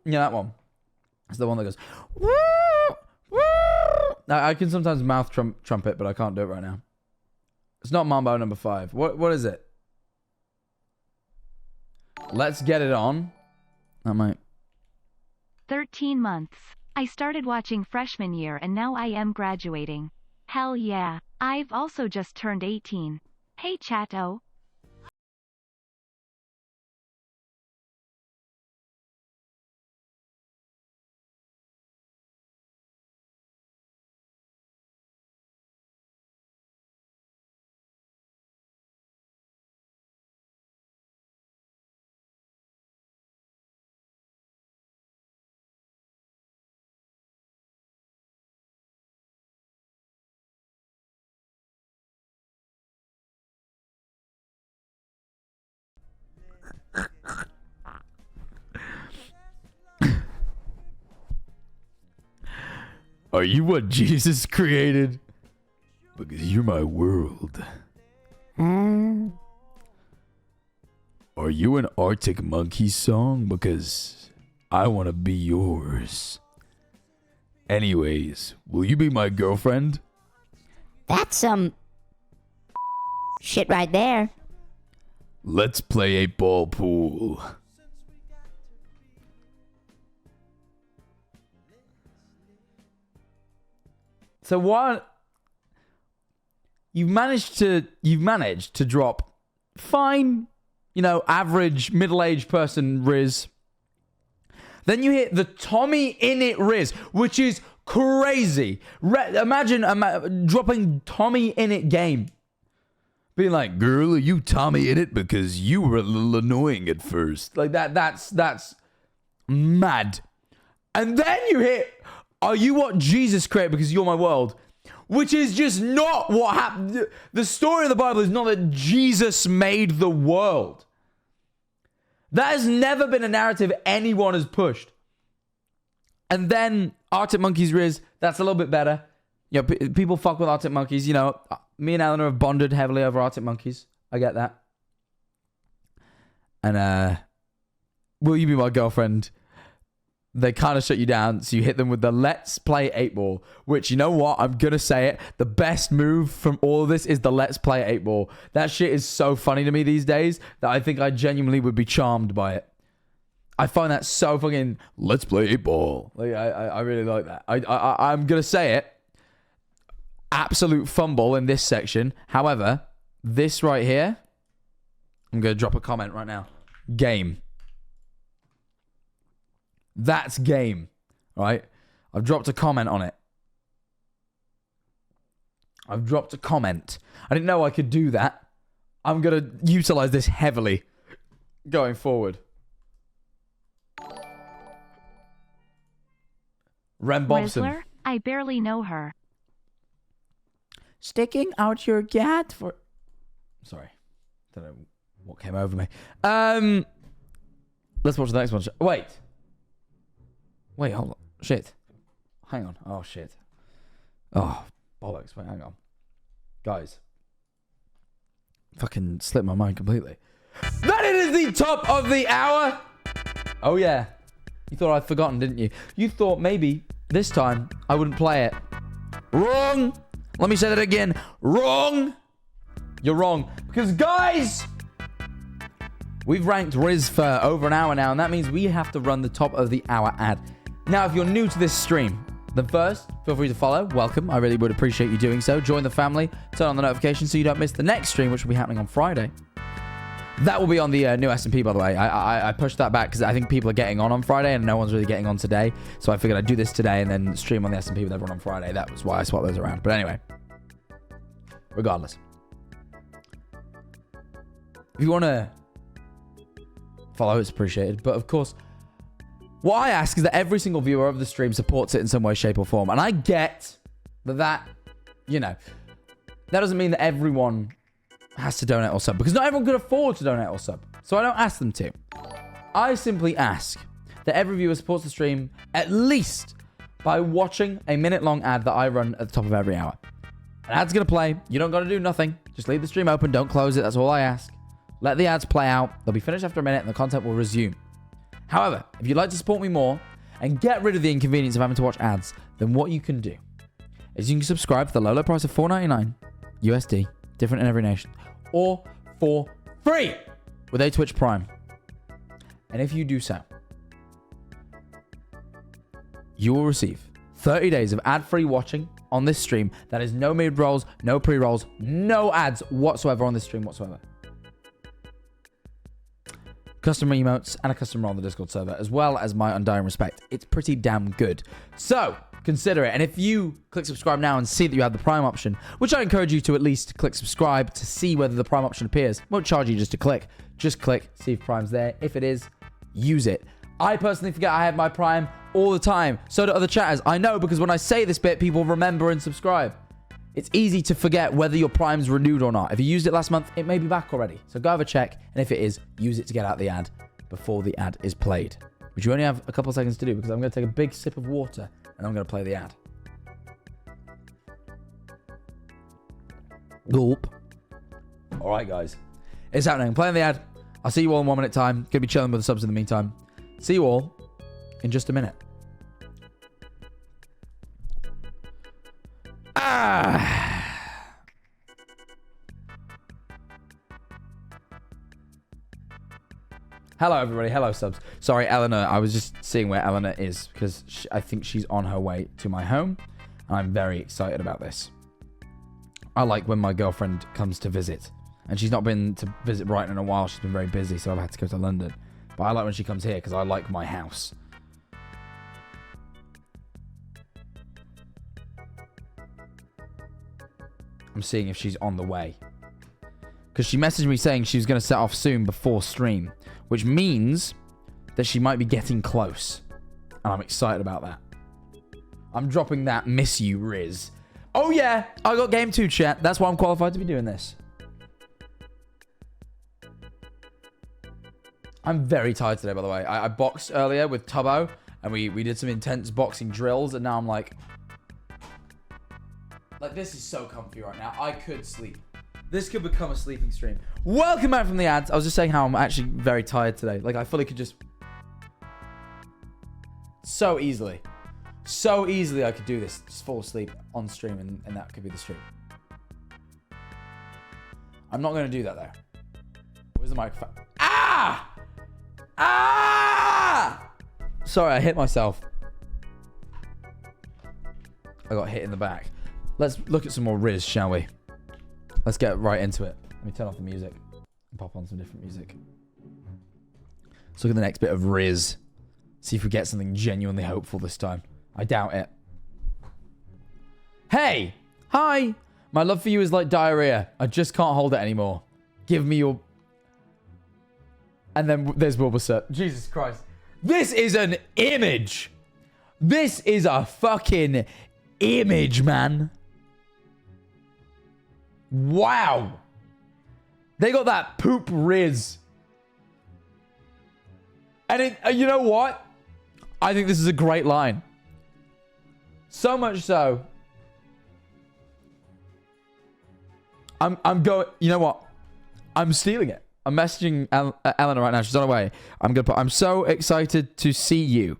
that one. It's the one that goes. I can sometimes mouth trumpet, but I can't do it right now. It's not Mambo number 5. What is it? Let's get it on. That might. 13 months. I started watching freshman year and now I am graduating. Hell yeah. I've also just turned 18. Hey chatto. Are you what Jesus created? Because you're my world. Are you an Arctic Monkey song? Because I want to be yours. Anyways, will you be my girlfriend? That's some shit right there. Let's play 8-ball pool. So what? You've managed to drop fine, you know, average middle-aged person Rizz. Then you hit the Tommy in it Rizz, which is crazy. Imagine dropping Tommy in it game. Being like, girl, are you Tommy in it? Because you were a little annoying at first. Like that's mad. And then you hit, are you what Jesus created? Because you're my world. Which is just not what happened. The story of the Bible is not that Jesus made the world. That has never been a narrative anyone has pushed. And then Arctic Monkeys Rizz, that's a little bit better. You know, people fuck with Arctic Monkeys. You know, me and Eleanor have bonded heavily over Arctic Monkeys. I get that. And will you be my girlfriend? they kind of shut you down. So you hit them with the let's play 8-ball, which, you know what? I'm going to say it. The best move from all of this is the let's play 8-ball. That shit is so funny to me these days that I think I genuinely would be charmed by it. I find that so fucking, let's play 8-ball. Like, I really like that. I'm going to say it. Absolute fumble in this section. However, this right here, I'm going to drop a comment right now. Game. That's game, right? I've dropped a comment on it. I've dropped a comment. I didn't know I could do that. I'm going to utilize this heavily going forward. Rem Bobson. Rizzler? I barely know her. Sticking out your gat for... Sorry. Don't know what came over me. Let's watch the next one. Wait, hold on. Shit. Hang on. Oh, shit. Oh, bollocks. Wait, hang on. Guys. Fucking slipped my mind completely. That is the top of the hour. Oh, yeah. You thought I'd forgotten, didn't you? You thought maybe this time I wouldn't play it. Wrong. Let me say that again. Wrong. You're wrong. Because, guys, we've ranked Rizz for over an hour now, and that means we have to run the top of the hour ad. Now, if you're new to this stream, then first, feel free to follow. Welcome. I really would appreciate you doing so. Join the family. Turn on the notifications so you don't miss the next stream, which will be happening on Friday. That will be on the new S&P, by the way. I pushed that back because I think people are getting on Friday and no one's really getting on today. So I figured I'd do this today and then stream on the S&P with everyone on Friday. That was why I swapped those around. But anyway, regardless. If you want to follow, it's appreciated. But of course, what I ask is that every single viewer of the stream supports it in some way, shape, or form. And I get that, you know, that doesn't mean that everyone has to donate or sub, because not everyone can afford to donate or sub. So I don't ask them to. I simply ask that every viewer supports the stream at least by watching a minute-long ad that I run at the top of every hour. An ad's going to play. You don't got to do nothing. Just leave the stream open. Don't close it. That's all I ask. Let the ads play out. They'll be finished after a minute and the content will resume. However, if you'd like to support me more and get rid of the inconvenience of having to watch ads, then what you can do is you can subscribe for the low price of $4.99 USD, different in every nation, or for free with a Twitch Prime. And if you do so, you will receive 30 days of ad-free watching on this stream. That is no mid-rolls, no pre-rolls, no ads whatsoever on this stream whatsoever. Custom emotes and a custom role on the Discord server, as well as my undying respect. It's pretty damn good. So consider it. And if you click subscribe now and see that you have the Prime option, which I encourage you to at least click subscribe to see whether the Prime option appears. Won't charge you just to click. Just click, see if Prime's there. If it is, use it. I personally forget I have my Prime all the time. So do other chatters. I know, because when I say this bit, people remember and subscribe. It's easy to forget whether your Prime's renewed or not. If you used it last month, it may be back already. So go have a check. And if it is, use it to get out the ad before the ad is played. Which you only have a couple of seconds to do, because I'm going to take a big sip of water and I'm going to play the ad. Gulp. All right, guys. It's happening. I'm playing the ad. I'll see you all in 1 minute time. Going to be chilling with the subs in the meantime. See you all in just a minute. Hello, everybody. Hello, subs. Sorry, Eleanor. I was just seeing where Eleanor is, because I think she's on her way to my home. I'm very excited about this. I like when my girlfriend comes to visit. And she's not been to visit Brighton in a while. She's been very busy, so I've had to go to London. But I like when she comes here, because I like my house. I'm seeing if she's on the way. Because she messaged me saying she was going to set off soon before stream. Which means that she might be getting close. And I'm excited about that. I'm dropping that miss you, Rizz. Oh yeah, I got game 2, chat. That's why I'm qualified to be doing this. I'm very tired today, by the way. I boxed earlier with Tubbo. And we did some intense boxing drills. And now I'm like, this is so comfy right now. I could sleep. This could become a sleeping stream. Welcome back from the ads. I was just saying how I'm actually very tired today. I fully could just So easily. So easily I could do this. Just fall asleep on stream and that could be the stream. I'm not going to do that though. Where's the microphone? Ah! Ah! Sorry, I hit myself. I got hit in the back. Let's look at some more Rizz, shall we? Let's get right into it. Let me turn off the music and pop on some different music. Let's look at the next bit of Rizz. See if we get something genuinely hopeful this time. I doubt it. Hey! Hi! My love for you is like diarrhea. I just can't hold it anymore. Give me your... And then there's Bulbasaur. Jesus Christ. This is an image. This is a fucking image, man. Wow. They got that poop Rizz. And it, you know what? I think this is a great line. So much so. I'm going, you know what? I'm stealing it. I'm messaging Eleanor right now. She's on her way. I'm going to put, I'm so excited to see you.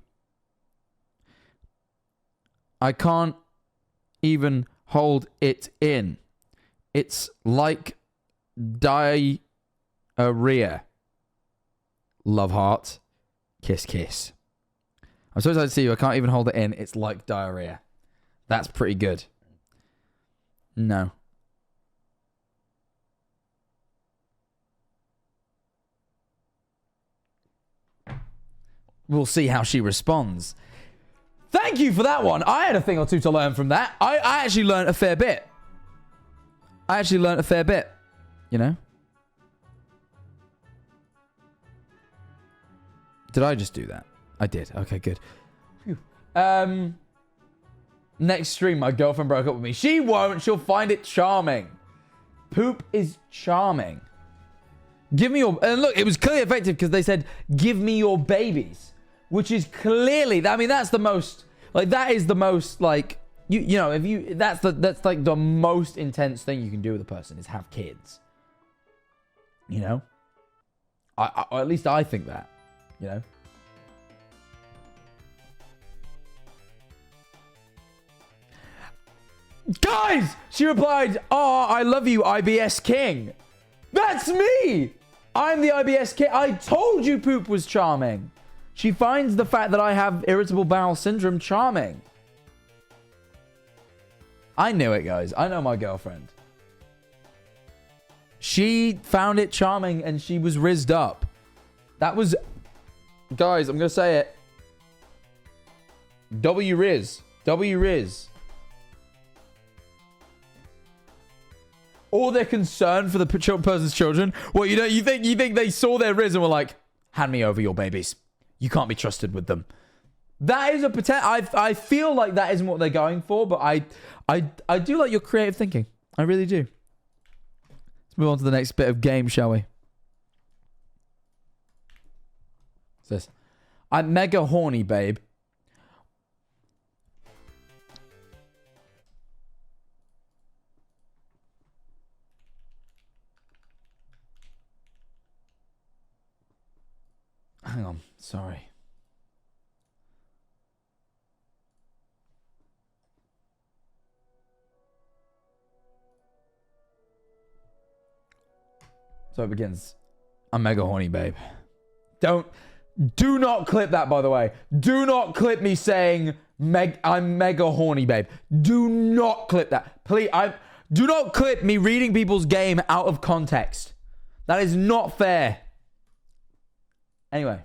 I can't even hold it in. It's like diarrhea. Love heart. Kiss, kiss. I'm so excited to see you. I can't even hold it in. It's like diarrhea. That's pretty good. No. We'll see how she responds. Thank you for that one. I had a thing or two to learn from that. I actually learned a fair bit. You know? Did I just do that? I did. Okay, good. Phew. Next stream, my girlfriend broke up with me. She won't. She'll find it charming. Poop is charming. Give me your... And look, it was clearly effective because they said, give me your babies. Which is clearly... I mean, that's the most... Like, that is the most, like... You know, if you... That's like the most intense thing you can do with a person is have kids. You know? Or at least I think that. You know? Guys! She replied, oh, I love you, IBS King. That's me! I'm the IBS King. I told you poop was charming. She finds the fact that I have irritable bowel syndrome charming. I knew it, guys. I know my girlfriend. She found it charming and she was rizzed up. That was... Guys, I'm going to say it. W-Rizz. W-Rizz. Or they're concerned for the person's children. Well, you know, you think they saw their Rizz and were like, hand me over your babies. You can't be trusted with them. That is a potential. I feel like that isn't what they're going for, but I do like your creative thinking. I really do. Let's move on to the next bit of game, shall we? What's this? I'm mega horny, babe. Hang on, sorry. So it begins. I'm mega horny, babe. Do not clip that, by the way. Do not clip me saying I'm mega horny, babe. Do not clip that. Please, do not clip me reading people's game out of context. That is not fair. Anyway.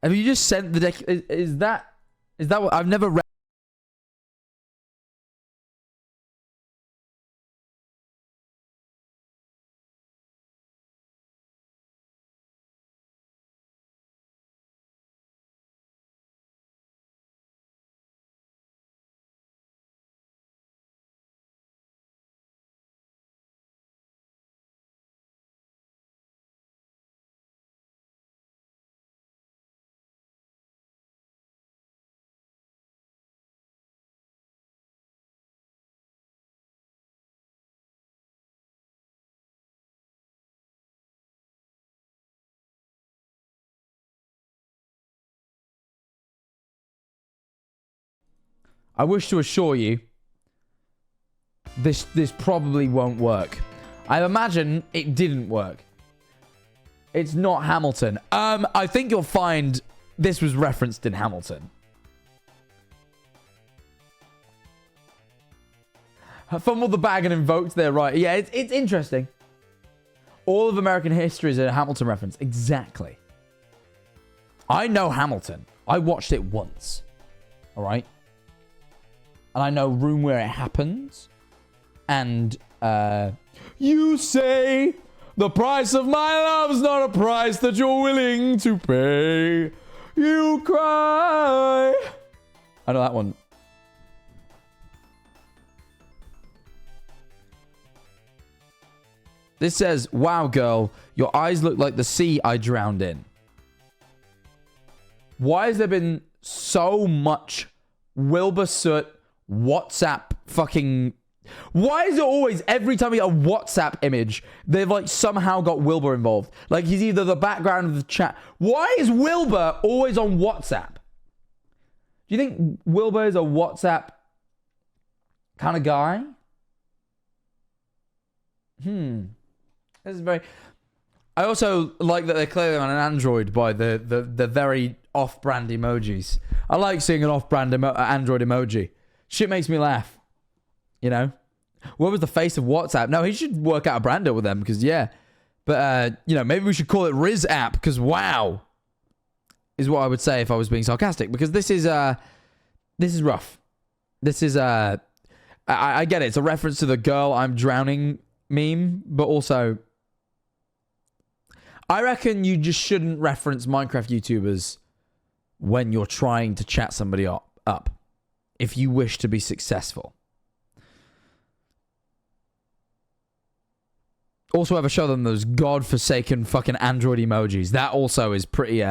Have you just sent the deck? Is that what I've never read? I wish to assure you, this probably won't work. I imagine it didn't work. It's not Hamilton. I think you'll find this was referenced in Hamilton. Fumbled the bag and invoked their right. Yeah, it's interesting. All of American history is a Hamilton reference. Exactly. I know Hamilton. I watched it once. All right. And I know room where it happens. And you say the price of my love's not a price that you're willing to pay. You cry. I know that one. This says, wow, girl, your eyes look like the sea I drowned in. Why has there been so much Wilbur Soot WhatsApp fucking... Why is it always, every time we get a WhatsApp image, they've like somehow got Wilbur involved? Like he's either the background of the chat. Why is Wilbur always on WhatsApp? Do you think Wilbur is a WhatsApp kind of guy? This is very... I also like that they're clearly on an Android by the very off-brand emojis. I like seeing an off-brand Android emoji. Shit makes me laugh. You know? What was the face of WhatsApp? No, he should work out a brand deal with them because, yeah. But, you know, maybe we should call it Rizz app because, wow, is what I would say if I was being sarcastic. Because this is rough. This is, I get it. It's a reference to the girl I'm drowning meme, but also... I reckon you just shouldn't reference Minecraft YouTubers when you're trying to chat somebody up if you wish to be successful. Also ever show them those godforsaken fucking Android emojis. That also is pretty,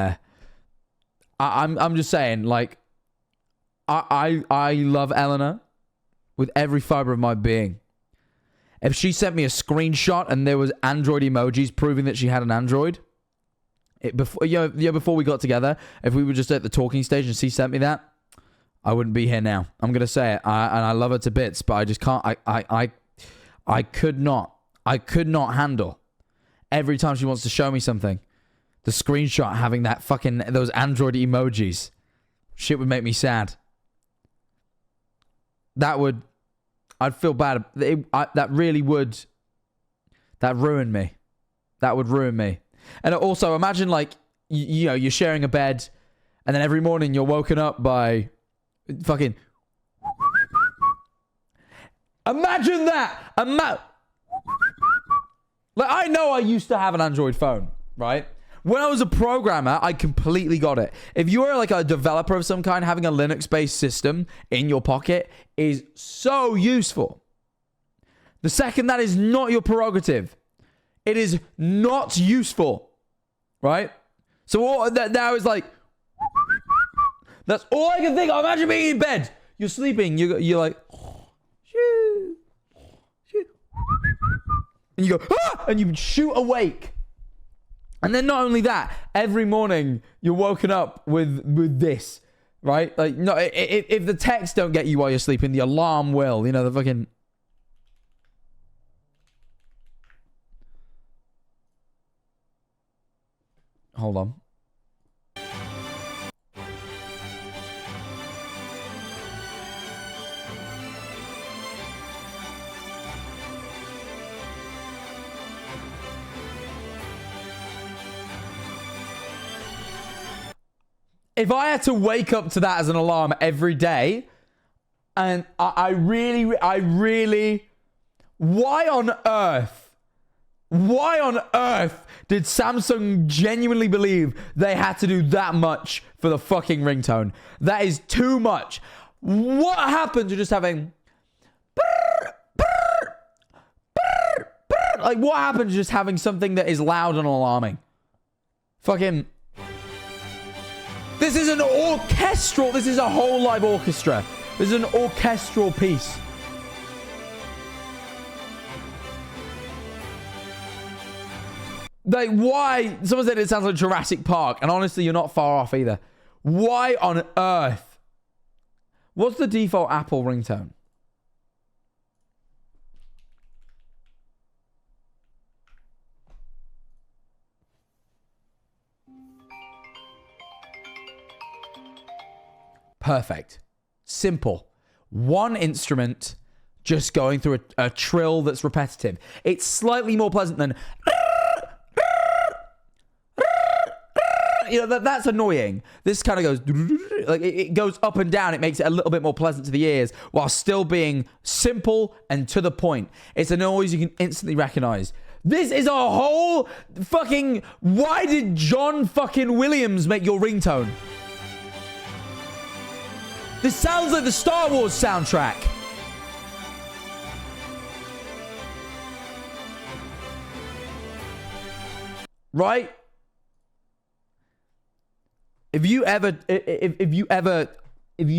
I'm just saying, like, I love Eleanor with every fiber of my being. If she sent me a screenshot and there was Android emojis proving that she had an Android, before we got together, if we were just at the talking stage and she sent me that, I wouldn't be here now. I'm gonna say it, and I love her to bits, but I just can't. I could not handle every time she wants to show me something, the screenshot having that fucking those Android emojis. Shit would make me sad. I'd feel bad. That really would. That ruin me. That would ruin me. And also, imagine like you know you're sharing a bed, and then every morning you're woken up by fucking. Imagine that. Like I know I used to have an Android phone, right? When I was a programmer, I completely got it. If you are like a developer of some kind, having a Linux-based system in your pocket is so useful. The second that is not your prerogative, it is not useful, right? So all that now is like, that's all I can think of. Imagine being in bed. You're sleeping. You're like, and you go, ah! And you shoot awake. And then not only that, every morning you're woken up with this, right? Like, no, if the text don't get you while you're sleeping, the alarm will. You know, the fucking... Hold on. if I had to wake up to that as an alarm every day, and I really, why on earth did Samsung genuinely believe they had to do that much for the fucking ringtone? That is too much. What happened to just having... Like, what happened to just having something that is loud and alarming? Fucking... This is an orchestral... This is a whole live orchestra. This is an orchestral piece. Like, why? Someone said it sounds like Jurassic Park. And honestly, you're not far off either. Why on earth? What's the default Apple ringtone? Perfect. Simple. One instrument just going through a trill that's repetitive. It's slightly more pleasant than... You know, that's annoying. This kind of goes... Like, it goes up and down. It makes it a little bit more pleasant to the ears while still being simple and to the point. It's a noise you can instantly recognize. This is a whole fucking... Why did John fucking Williams make your ringtone? This sounds like the Star Wars soundtrack. Right? If you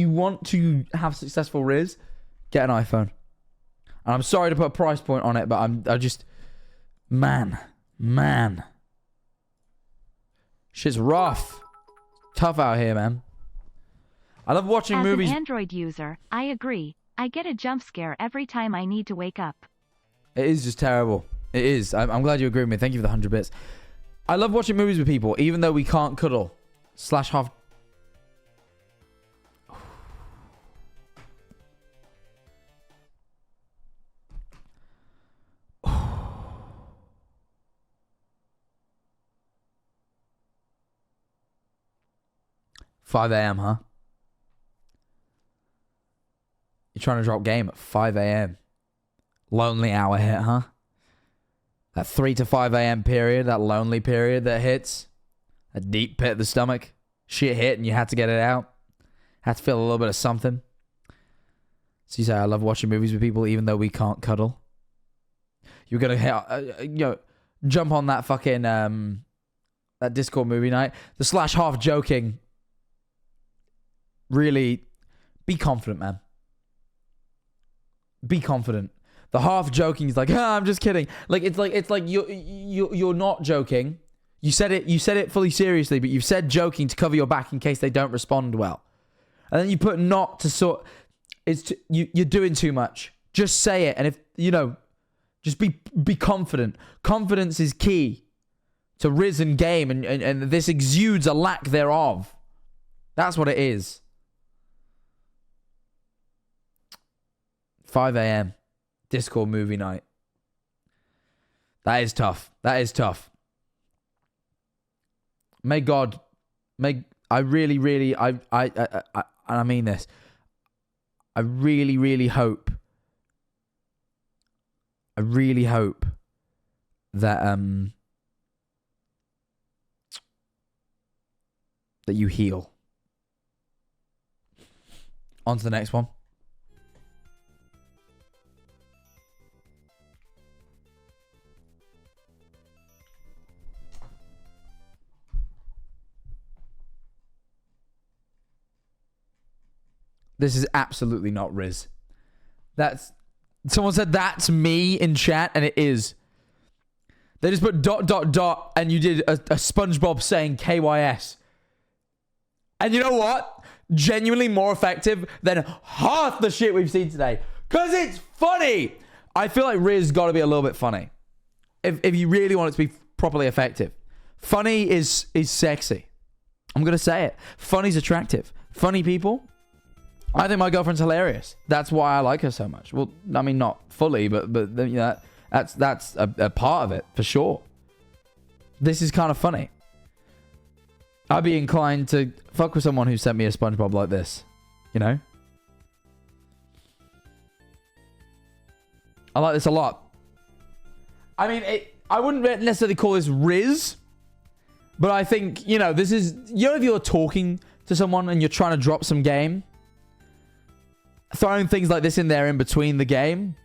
want to have successful Rizz, get an iPhone. And I'm sorry to put a price point on it, but I just, man. Shit's rough. Tough out here, man. I love watching movies. As an Android user, I agree. I get a jump scare every time I need to wake up. It is just terrible. It is. I'm glad you agree with me. Thank you for the 100 bits. I love watching movies with people, even though we can't cuddle. / half. 5 a.m., huh? You're trying to drop game at 5 a.m. Lonely hour hit, huh? That 3 to 5 a.m. period, that lonely period that hits. A deep pit of the stomach. Shit hit and you had to get it out. Had to feel a little bit of something. So you say, I love watching movies with people even though we can't cuddle. You're going to jump on that fucking, that Discord movie night. The / half joking. Really, be confident, man. Be confident. The half joking is like, I'm just kidding. Like it's like you're not joking. You said it fully seriously, but you've said joking to cover your back in case they don't respond well. And then you put not to sort. You're doing too much. Just say it, and if just be confident. Confidence is key to Rizz and game, and this exudes a lack thereof. That's what it is. 5 a.m. Discord movie night. That is tough. That is tough. I really, and I mean this. I really hope that that you heal. On to the next one. This is absolutely not Rizz. Someone said that's me in chat, and it is. They just put ... and you did a SpongeBob saying KYS. And you know what? Genuinely more effective than half the shit we've seen today. Because it's funny. I feel like Rizz got to be a little bit funny. If you really want it to be properly effective. Funny is sexy. I'm going to say it. Funny's attractive. Funny people. I think my girlfriend's hilarious. That's why I like her so much. Well, I mean, not fully, but that's a part of it for sure. This is kind of funny. I'd be inclined to fuck with someone who sent me a SpongeBob like this. You know? I like this a lot. I mean, I wouldn't necessarily call this Rizz. But I think, you know, this is... You know, if you're talking to someone and you're trying to drop some game, throwing things like this in there in between the game,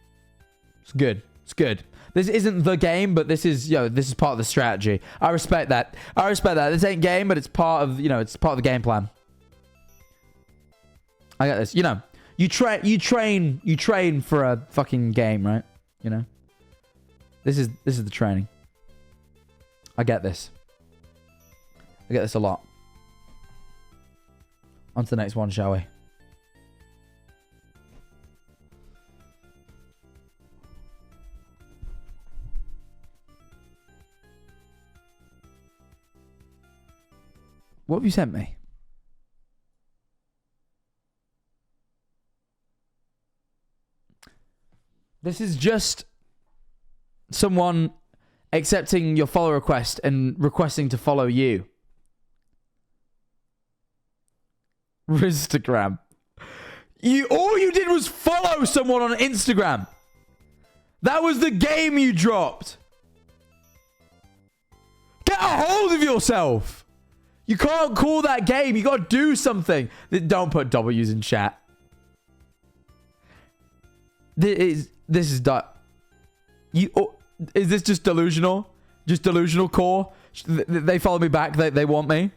it's good. It's good. This isn't the game, but this is, you know, this is part of the strategy. I respect that. I respect that. This ain't game, but it's part of, you know, it's part of the game plan. I got this. You know, you train for a fucking game, right? You know? This is the training. I get this. I get this a lot. On to the next one, shall we? What have you sent me? This is just someone accepting your follow request and requesting to follow you. Instagram. All you did was follow someone on Instagram. That was the game you dropped. Get a hold of yourself. You can't call that game. You got to do something. Don't put W's in chat. This is is this just delusional? Just delusional core? They follow me back. They want me.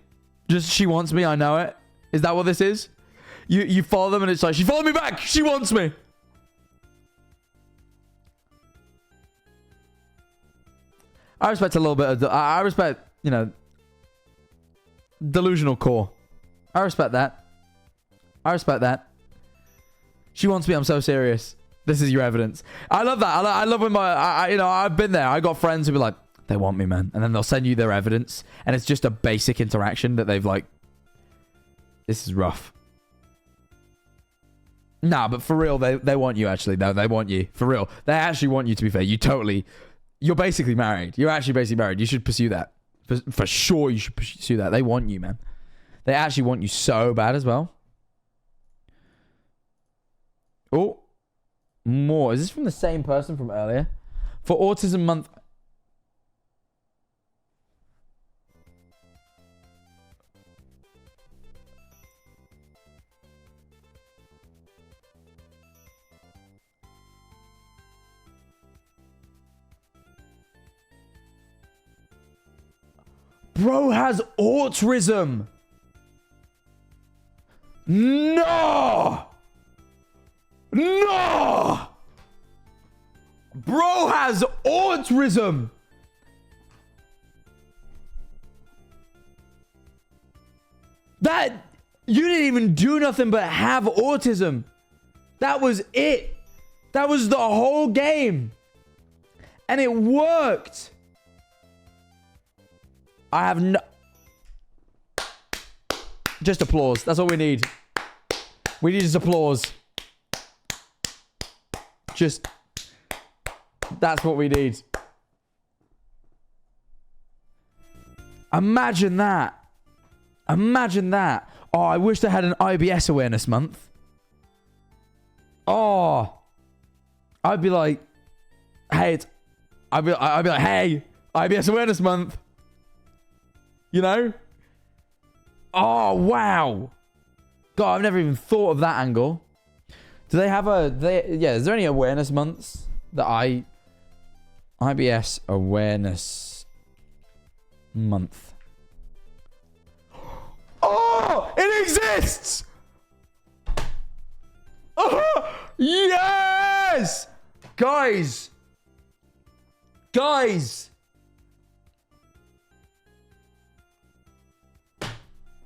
Just she wants me. I know it. Is that what this is? You follow them and it's like, she followed me back. She wants me. I respect a little bit of... I respect, you know... Delusional core. I respect that. I respect that. She wants me. I'm so serious. This is your evidence. I love that. I love when you know, I've been there. I got friends who be like, they want me, man. And then they'll send you their evidence. And it's just a basic interaction that they've like... This is rough. Nah, but for real, they want you actually. No, they want you. For real. They actually want you, to be fair. You're basically married. You're actually basically married. You should pursue that. For sure, you should pursue that. They want you, man. They actually want you so bad as well. Oh. More. Is this from the same person from earlier? For Autism Month... Bro has autism. No. No. Bro has autism. That you didn't even do nothing but have autism. That was it. That was the whole game. And it worked. I have no... Just applause. That's all we need. We need just applause. Just... That's what we need. Imagine that. Imagine that. Oh, I wish they had an IBS awareness month. Oh. I'd be like... Hey, I'd be like, hey, IBS awareness month. You know? Oh, wow. God, I've never even thought of that angle. Do they have a... yeah, is there any awareness months that IBS awareness month. Oh, it exists! Oh, yes! Guys!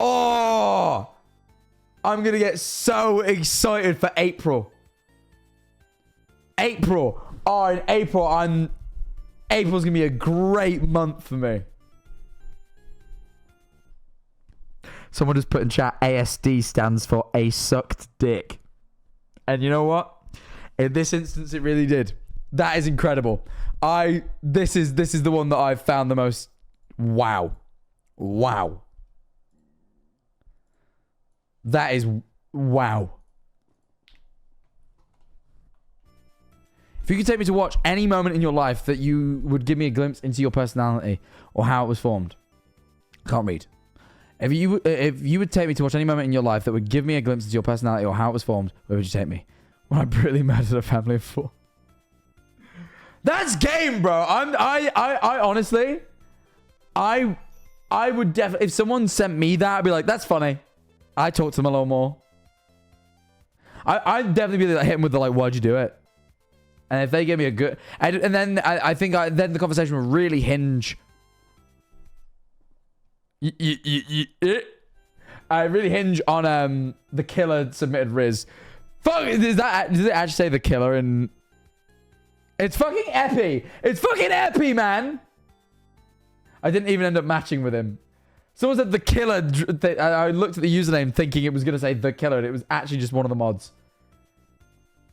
Oh! I'm gonna get so excited for April. Oh, in April, April's gonna be a great month for me. Someone just put in chat, ASD stands for a sucked dick. And you know what? In this instance, it really did. That is incredible. This is the one that I've found the most wow. That is... Wow. If you could take me to watch any moment in your life that you would give me a glimpse into your personality or how it was formed. Can't read. If you would take me to watch any moment in your life that would give me a glimpse into your personality or how it was formed, where would you take me? When I brutally murdered a family of 4. That's game, bro. I honestly, I would definitely, if someone sent me that, I'd be like, that's funny. I talk to them a little more. I'd definitely be like, hit them with the, like, why'd you do it? And if they give me a good... And then I think then the conversation would really hinge... I really hinge on the killer submitted Rizz. Fuck, does it actually say the killer in... It's fucking epi. It's fucking epi, man. I didn't even end up matching with him. Someone said the killer. I looked at the username thinking it was going to say the killer, and it was actually just one of the mods.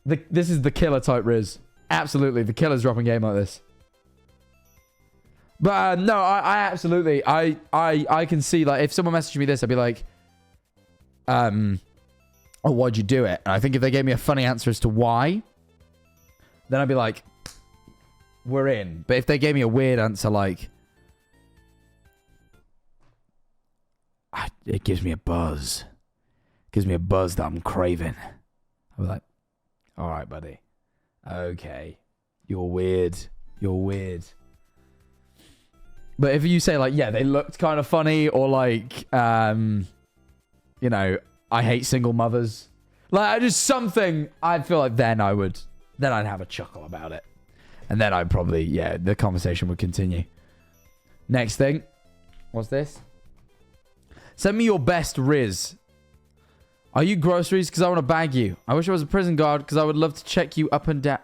This is the killer type Rizz. Absolutely, the killer's dropping game like this. But no, I absolutely, I can see, like, if someone messaged me this, I'd be like, oh, why'd you do it? And I think if they gave me a funny answer as to why, then I'd be like, we're in. But if they gave me a weird answer, like, it gives me a buzz. It gives me a buzz that I'm craving. I'd be like, all right, buddy. Okay. You're weird. You're weird. But if you say, like, yeah, they looked kind of funny, or like, you know, I hate single mothers. Like, just something, I'd feel like then I'd have a chuckle about it. And then I'd probably, yeah, the conversation would continue. Next thing. What's this? Send me your best Rizz. Are you groceries? Because I want to bag you. I wish I was a prison guard because I would love to check you up and down.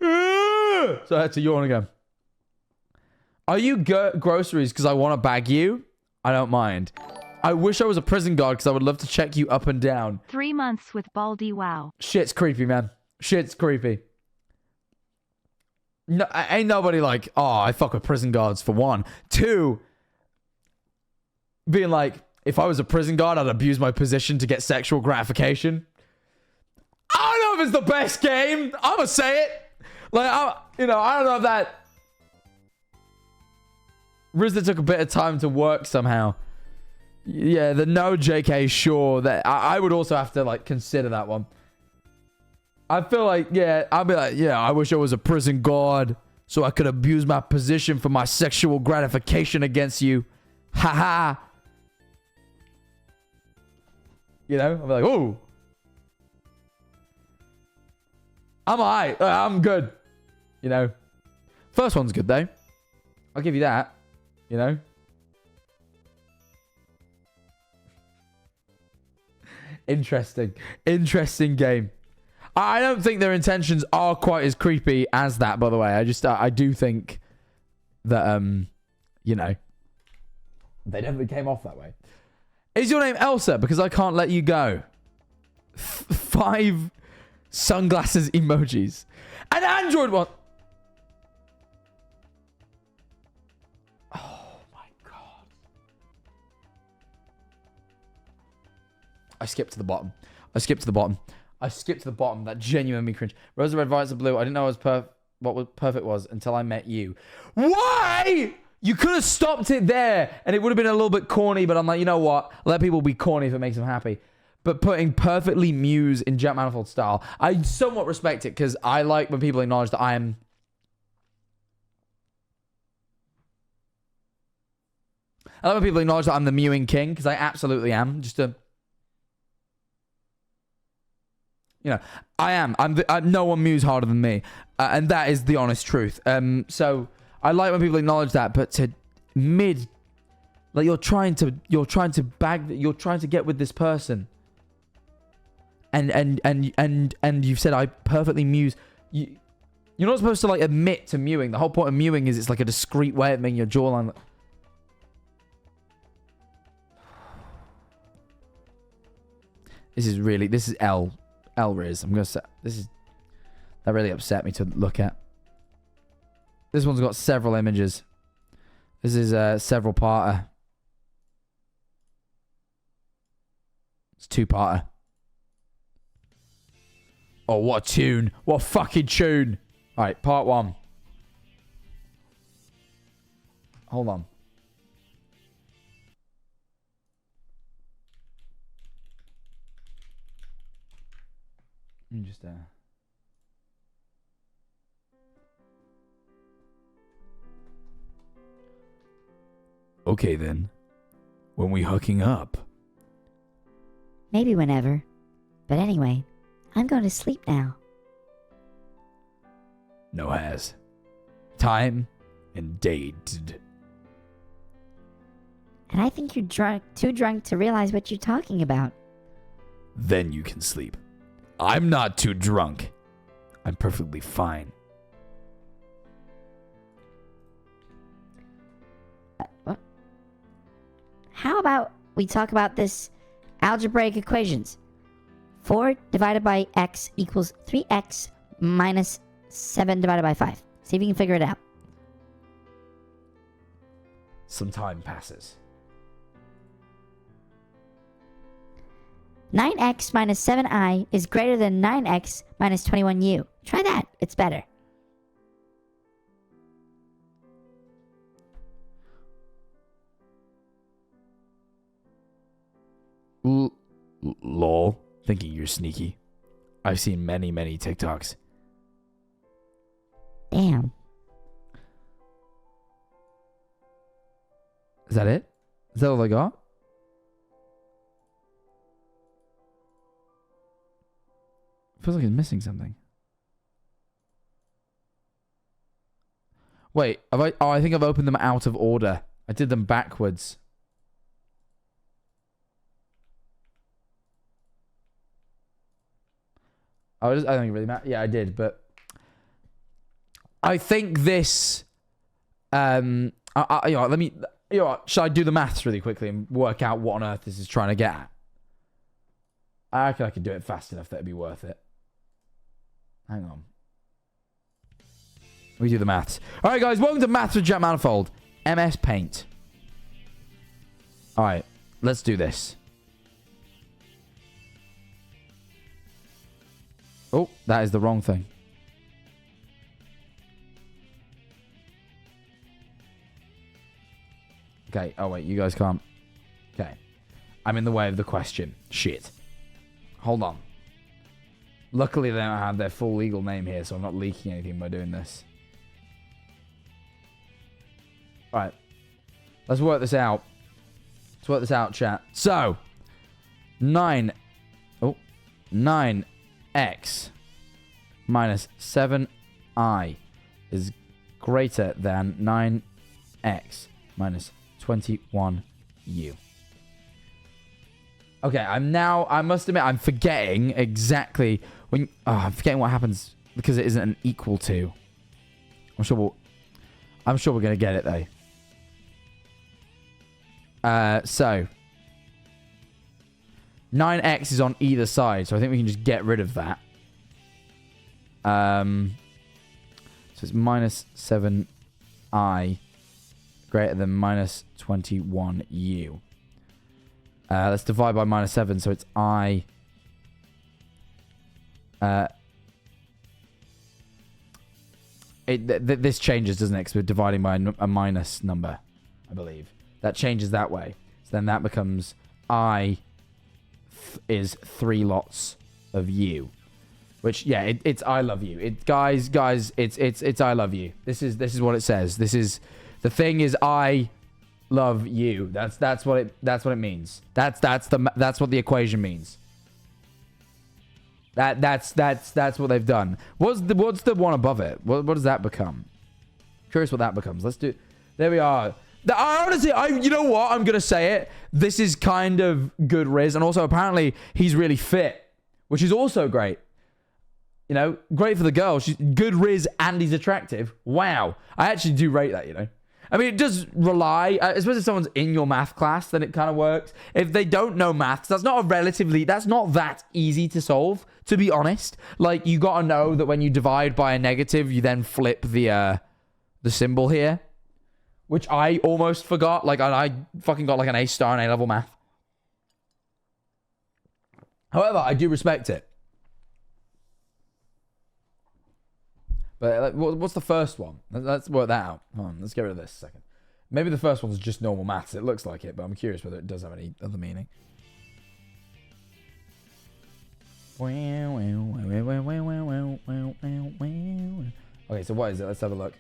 So I had to yawn again. Are you groceries because I want to bag you? I don't mind. I wish I was a prison guard because I would love to check you up and down. 3 months with Baldy Wow. Shit's creepy, man. Shit's creepy. No, ain't nobody like, oh, I fuck with prison guards for 1. 2, being like, if I was a prison guard, I'd abuse my position to get sexual gratification. I don't know if it's the best game. I'm gonna say it. Like, I don't know if that... Rizz took a bit of time to work somehow. Yeah, the no JK, sure. That I would also have to, like, consider that one. I feel like, yeah, I'd be like, yeah, I wish I was a prison guard so I could abuse my position for my sexual gratification against you. Ha-ha. You know? I'd be like, ooh. I'm alright. I'm good. You know? First one's good, though. I'll give you that. You know? Interesting. Interesting game. I don't think their intentions are quite as creepy as that, by the way. I do think that, you know, they definitely came off that way. Is your name Elsa? Because I can't let you go. 5 sunglasses emojis. An Android one. Oh, my God. I skipped to the bottom. That genuinely cringe. Rose red, violets, and blue. I didn't know what perfect was until I met you. Why? You could have stopped it there, and it would have been a little bit corny. But I'm like, you know what? Let people be corny if it makes them happy. But putting perfectly Mews in Jack Manifold style, I somewhat respect it because I like when people acknowledge that I am. I like when people acknowledge that I'm the Mewing king because I absolutely am. Just a. You know, I am. No one mews harder than me, and that is the honest truth. So I like when people acknowledge that, but to like you're trying to get with this person, and you've said I perfectly mews. You're not supposed to like admit to mewing. The whole point of mewing is it's like a discreet way of making your jawline. This is Rizz. I'm gonna say that really upset me to look at. This one's got several images. This is a several parter. It's 2-parter. Oh, what a tune. What a fucking tune. Alright, part 1. Hold on. Let me just Okay then. When we hooking up? Maybe whenever. But anyway, I'm going to sleep now. No has. Time and date. And I think you're too drunk to realize what you're talking about. Then you can sleep. I'm not too drunk. I'm perfectly fine. What? How about we talk about this algebraic equations? 4 divided by x equals 3x minus 7 divided by 5. See if you can figure it out. Some time passes. 9x minus 7i is greater than 9x minus 21u. Try that. It's better. Lol. Thinking you're sneaky. I've seen many, many TikToks. Damn. Is that it? Is that all I got? Feels like it's missing something. Wait, have I? Oh, I think I've opened them out of order. I did them backwards. I don't think it really matters. Yeah, I did, but I think this. Let me. Shall I do the maths really quickly and work out what on earth this is trying to get at? I reckon I could do it fast enough that it'd be worth it. Hang on. We do the maths. All right, guys. Welcome to Maths with Jack Manifold. MS Paint. All right. Let's do this. Oh, that is the wrong thing. Okay. Oh, wait. You guys can't. Okay. I'm in the way of the question. Shit. Hold on. Luckily, they don't have their full legal name here, so I'm not leaking anything by doing this. Right. Let's work this out. Let's work this out, chat. So, 9x minus 7i is greater than 9x minus 21u. Okay, I must admit, I'm forgetting exactly when... I'm forgetting what happens because it isn't an equal to. I'm sure we're going to get it, though. So, 9x is on either side, so I think we can just get rid of that. So it's minus 7i greater than minus 21u. Let's divide by minus 7, so it's I. This changes, doesn't it? Because we're dividing by a minus number, I believe. That changes that way. So then that becomes I is 3 lots of you. Which, yeah, it's I love you. Guys, it's I love you. This is what it says. The thing is I love you. That's what it means. That's what the equation means. That's what they've done. What's the one above it? What does that become? Curious what that becomes. Let's do. There we are. Honestly, you know what? I'm gonna say it. This is kind of good Rizz, and also apparently he's really fit, which is also great. You know, great for the girl. She's good Rizz and he's attractive. Wow, I actually do rate that. You know. I mean, it does rely, I suppose if someone's in your math class, then it kind of works. If they don't know maths, that's not that easy to solve, to be honest. Like, you got to know that when you divide by a negative, you then flip the the symbol here, which I almost forgot. Like, I fucking got like an A star in A-level math. However, I do respect it. But what's the first one? Let's work that out. Hold on, let's get rid of this a second. Maybe the first one's just normal maths. It looks like it, but I'm curious whether it does have any other meaning. Okay, so what is it? Let's have a look.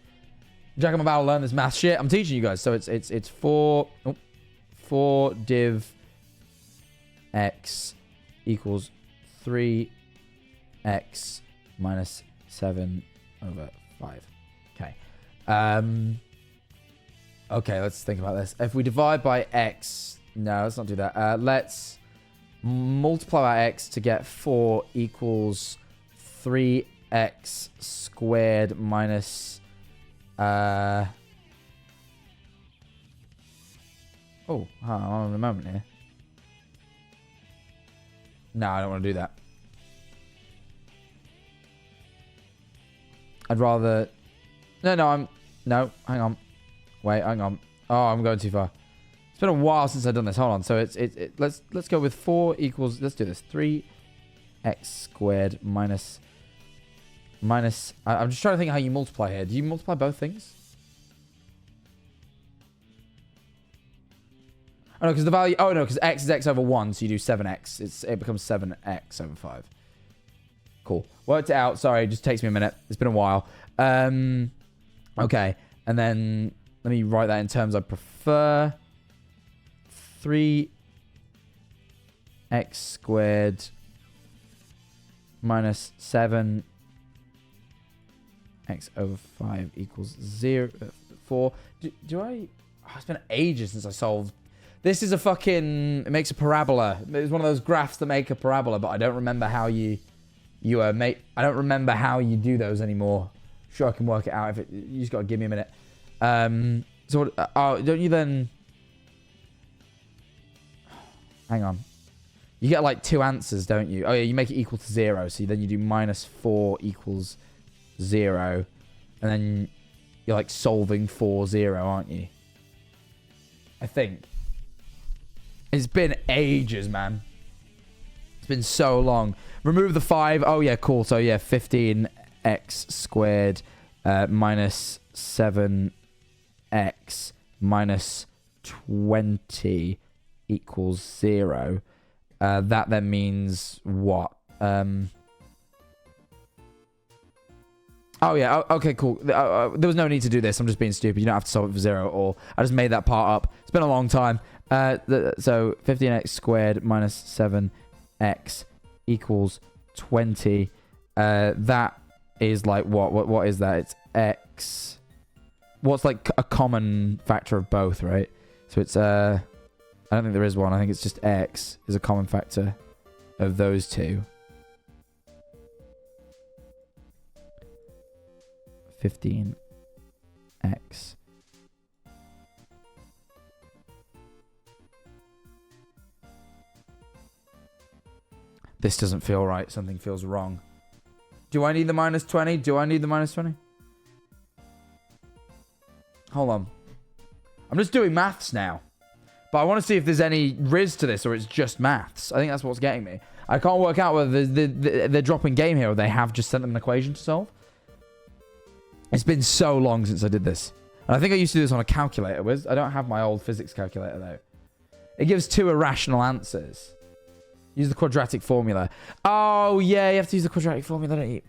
Jack, I'm about to learn this math shit. I'm teaching you guys. So it's 4 div x equals 3x minus 7 over 5. Okay. Okay, let's think about this. If we divide by x... No, let's not do that. Let's multiply by x to get 4 equals 3x squared minus... Oh, hold on a moment here. No, I don't want to do that. I'd rather... No, hang on. Wait, hang on. Oh, I'm going too far. It's been a while since I've done this. Hold on. So let's go with 4 equals... Let's do this. 3x squared minus... I'm just trying to think how you multiply here. Do you multiply both things? Oh, no, because the value... Oh, no, because x is x over 1, so you do 7x. It becomes 7x over 5. Cool. Worked it out. Sorry, it just takes me a minute. It's been a while. Okay. And then let me write that in terms I prefer. 3x squared minus 7x over 5 equals 4. Do I... Oh, it's been ages since I solved... This is a fucking... It makes a parabola. It's one of those graphs that make a parabola, but I don't remember how I don't remember how you do those anymore. Sure, I can work it out. You just got to give me a minute. So, don't you then... Hang on. You get like 2 answers, don't you? Oh, yeah, you make it equal to 0. So then you do minus 4 equals 0. And then you're like solving for 0, aren't you? I think. It's been ages, man. It's been so long. Remove the 5. Oh, yeah, cool. So, yeah, 15x squared minus 7x minus 20 equals 0. That then means what? Oh, yeah. Okay, cool. There was no need to do this. I'm just being stupid. You don't have to solve it for 0 at all. I just made that part up. It's been a long time. So 15x squared minus 7x equals 20. That is like what? What is that? It's x. What's like a common factor of both, right? So it's I don't think there is one. I think it's just x is a common factor of those two. 15x. This doesn't feel right. Something feels wrong. Do I need the minus 20? Do I need the minus 20? Hold on. I'm just doing maths now. But I want to see if there's any Rizz to this or it's just maths. I think that's what's getting me. I can't work out whether they're dropping game here or they have just sent them an equation to solve. It's been so long since I did this. And I think I used to do this on a calculator. I don't have my old physics calculator, though. It gives 2 irrational answers. Use the quadratic formula. Oh, yeah, you have to use the quadratic formula, don't you?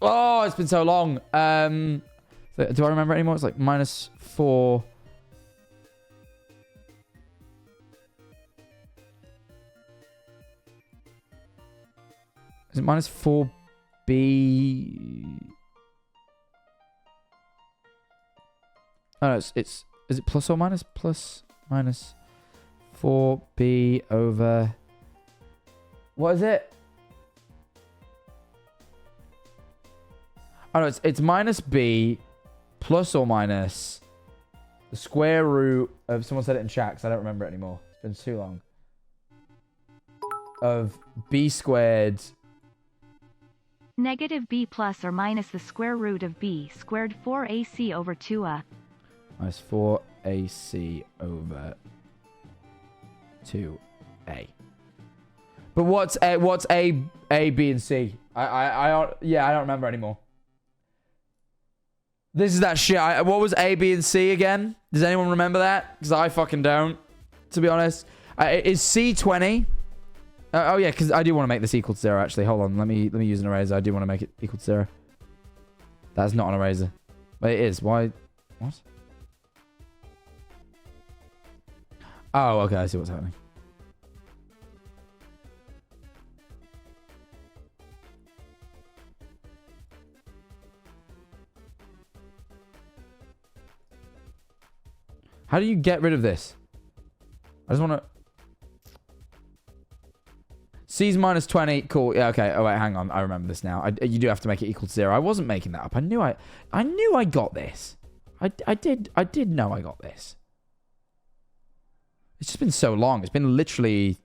Oh, it's been so long. Do I remember it anymore? It's like minus 4... Is it minus 4b? Oh, no, is it plus or minus? Plus, minus 4b over... What is it? Oh, no, it's minus b plus or minus the square root of... Someone said it in chat because I don't remember it anymore. It's been too long. Of b squared Negative b plus or minus the square root of b squared 4ac over 2a. Minus 4ac over 2a. But what's A, B, and C? Yeah, I don't remember anymore. This is that shit. What was A, B, and C again? Does anyone remember that? Because I fucking don't, to be honest. Is C 20? Oh yeah, because I do want to make this equal to 0. Actually, hold on. Let me use an eraser. I do want to make it equal to 0. That's not an eraser, but it is. Why? What? Oh, okay. I see what's happening. How do you get rid of this? I just want to... C's minus 20. Cool. Yeah, okay. Oh, wait, hang on. I remember this now. You do have to make it equal to 0. I wasn't making that up. I knew I got this. I did know I got this. It's just been so long. It's been literally...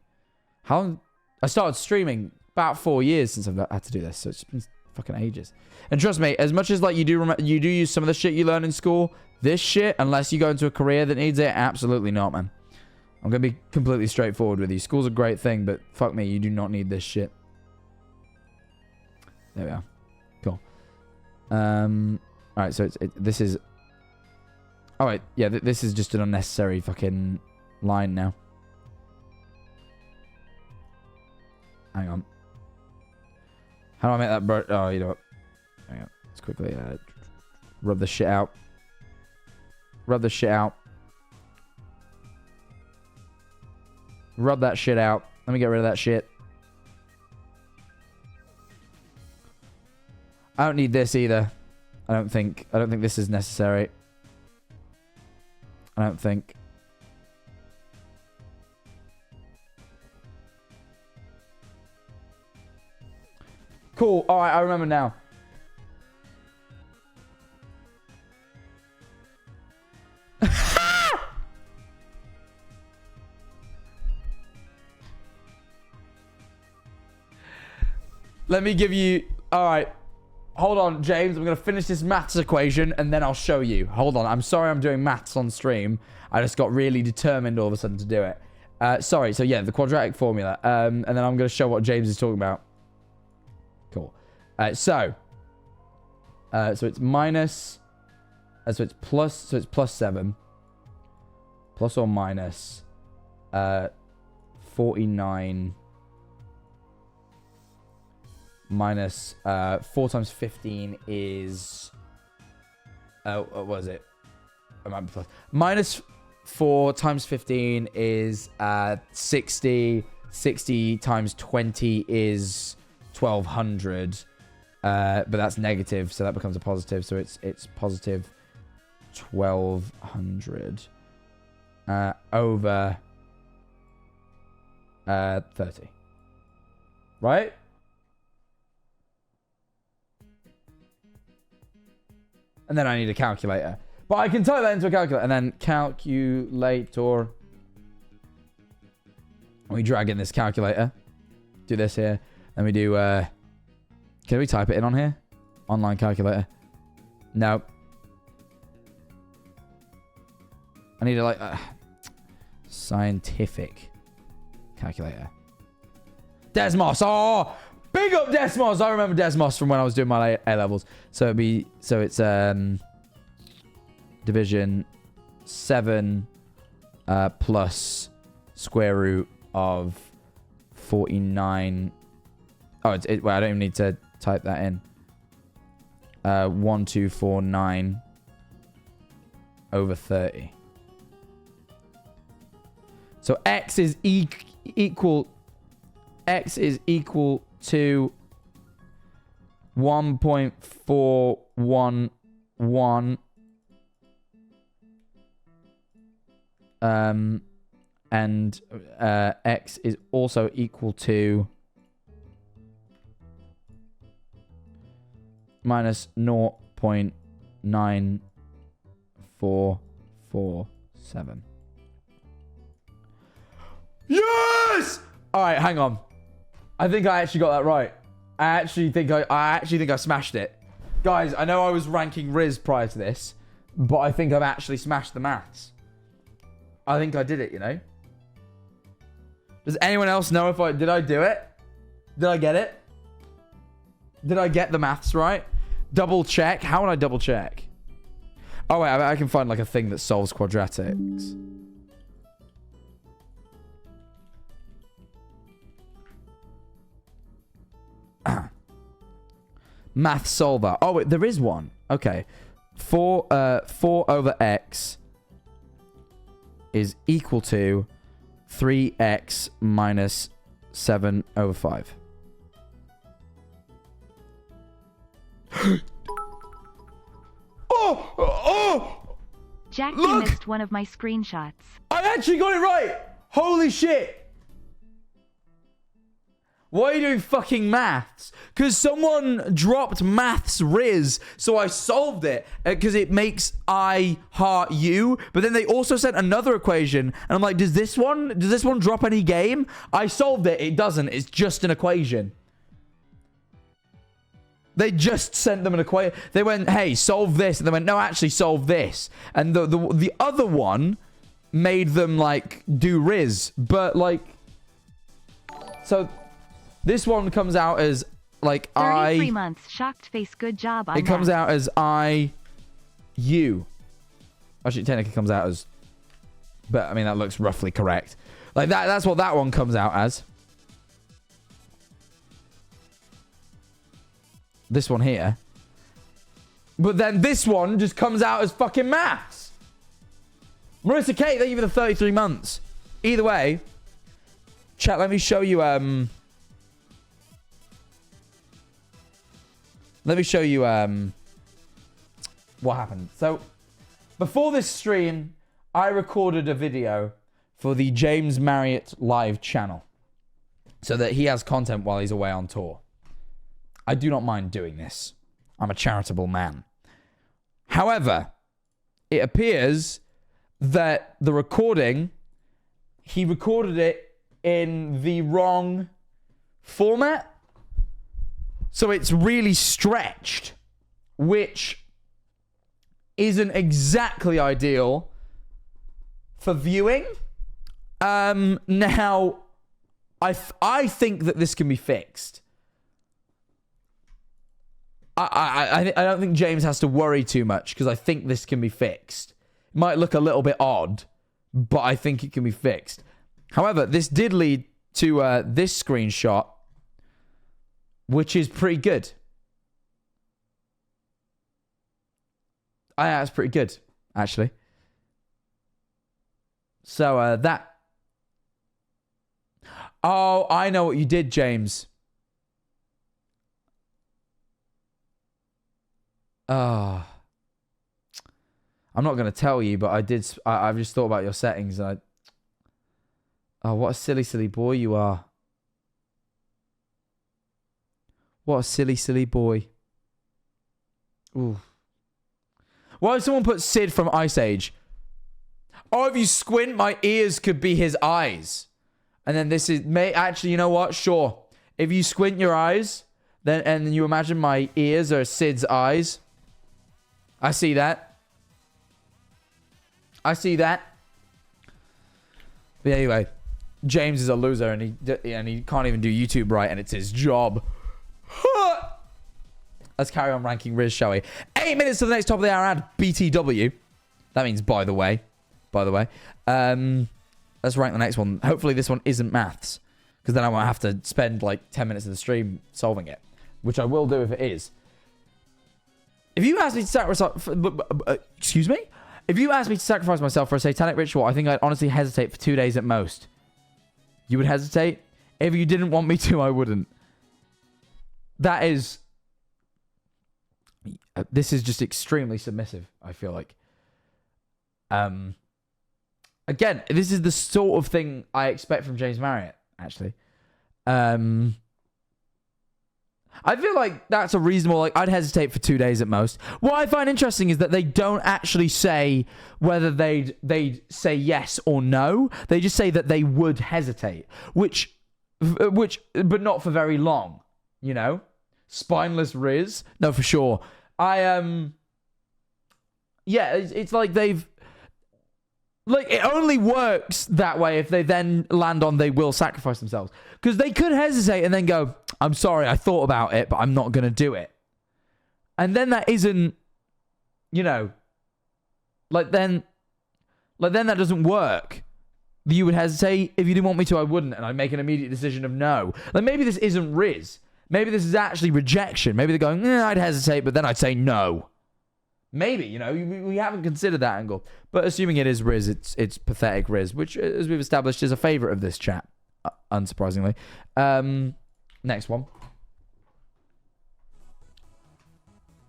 How long? I started streaming about 4 years since I've had to do this. So it's been fucking ages. And trust me, as much as like you do use some of the shit you learn in school, this shit, unless you go into a career that needs it, absolutely not, man. I'm going to be completely straightforward with you. School's a great thing, but fuck me, you do not need this shit. There we are. Cool. Alright, so this is... Oh, wait. Yeah, this is just an unnecessary fucking line now. Hang on. How do I make that bird? Oh, you know what? Hang on. Let's quickly rub the shit out. Rub the shit out. Rub that shit out. Let me get rid of that shit. I don't need this either. I don't think this is necessary. I don't think. Cool. All right, I remember now. Let me give you... All right. Hold on, James. I'm going to finish this maths equation and then I'll show you. Hold on. I'm sorry I'm doing maths on stream. I just got really determined all of a sudden to do it. Sorry. So, yeah, the quadratic formula. And then I'm going to show what James is talking about. Cool. So it's minus... so it's plus... So it's plus 7. Plus or minus... 49... minus 4 times 15 is what was it? I might be plus. Minus 4 times 15 is 60. 60 times 20 is 1200. But that's negative, so that becomes a positive. So it's positive 1200 over 30. Right? And then I need a calculator. But I can type that into a calculator. And then calculator. We drag in this calculator. Do this here. Then we do... can we type it in on here? Online calculator. No. I need a scientific calculator. Desmos. Oh! Big up Desmos! I remember Desmos from when I was doing my A-levels. So it's division 7 plus square root of 49. Oh, well, I don't even need to type that in. 1249 over 30. So x is equal to 1.411 and x is also equal to minus 0.9447. Yes! All right, hang on. I think I actually got that right. I actually think I smashed it. Guys, I know I was ranking Rizz prior to this, but I think I've actually smashed the maths. I think I did it, you know? Does anyone else know if did I do it? Did I get it? Did I get the maths right? Double check. How would I double check? Oh, wait, I can find like a thing that solves quadratics. Math solver. Oh, wait, there is one. Okay. 4 over x is equal to 3x minus 7 over 5. Oh! Jack, Look! you missed one of my screenshots. I actually got it right! Holy shit! Why are you doing fucking maths? Because someone dropped maths Rizz, so I solved it. Because it makes I heart you. But then they also sent another equation. And I'm like, does this one drop any game? I solved it. It doesn't. It's just an equation. They just sent them an equation. They went, hey, solve this. And they went, no, actually solve this. And the other one made them, like, do Rizz. But, like... So... This one comes out as, like, 33 months. Shocked face. Good job on It comes out as you. Actually, technically comes out as... But, I mean, that looks roughly correct. Like, that's what that one comes out as. This one here. But then this one just comes out as fucking maths. Marissa Kate, thank you for the 33 months. Either way. Chat, let me show you, Let me show you what happened. So, before this stream, I recorded a video for the James Marriott live channel so that he has content while he's away on tour. I do not mind doing this. I'm a charitable man. However, it appears that the recording, he recorded it in the wrong format. So it's really stretched, which isn't exactly ideal for viewing. Now, I think that this can be fixed. I don't think James has to worry too much because I think this can be fixed. It might look a little bit odd, but I think it can be fixed. However, this did lead to this screenshot, which is pretty good. That's pretty good, actually. So, that... Oh, I know what you did, James. I'm not going to tell you, but I've just thought about your settings. And oh, what a silly, silly boy you are. What a silly, silly boy. Ooh. Why did someone put Sid from Ice Age? Oh, if you squint, my ears could be his eyes. And then this is... Actually, you know what? Sure. If you squint your eyes, and you imagine my ears are Sid's eyes. I see that. I see that. But anyway, James is a loser, and he can't even do YouTube right, and it's his job. Let's carry on ranking Rizz, shall we? 8 minutes to the next top of the hour ad. BTW. That means by the way. By the way. Let's rank the next one. Hopefully this one isn't maths. Because then I won't have to spend like 10 minutes of the stream solving it. Which I will do if it is. If you asked me to sacrifice... excuse me? If you asked me to sacrifice myself for a satanic ritual, I think I'd honestly hesitate for 2 days at most. You would hesitate? If you didn't want me to, I wouldn't. That is... This is just extremely submissive, I feel like. Again, this is the sort of thing I expect from James Marriott, actually. I feel like that's a reasonable... Like, I'd hesitate for 2 days at most. What I find interesting is that they don't actually say whether they'd say yes or no. They just say that they would hesitate. Which, but not for very long. you know? Spineless Rizz. No, for sure. Yeah, it's like they've... Like, it only works that way if they then land on they will sacrifice themselves. Because they could hesitate and then go, I'm sorry, I thought about it, but I'm not going to do it. And then that isn't, you know, then that doesn't work. You would hesitate. If you didn't want me to, I wouldn't. And I'd make an immediate decision of no. Like, maybe this isn't Rizz. Maybe this is actually rejection. Maybe they're going, I'd hesitate, but then I'd say no. Maybe, you know, we haven't considered that angle. But assuming it is Rizz, it's pathetic Rizz, which, as we've established, is a favorite of this chat, unsurprisingly. Next one.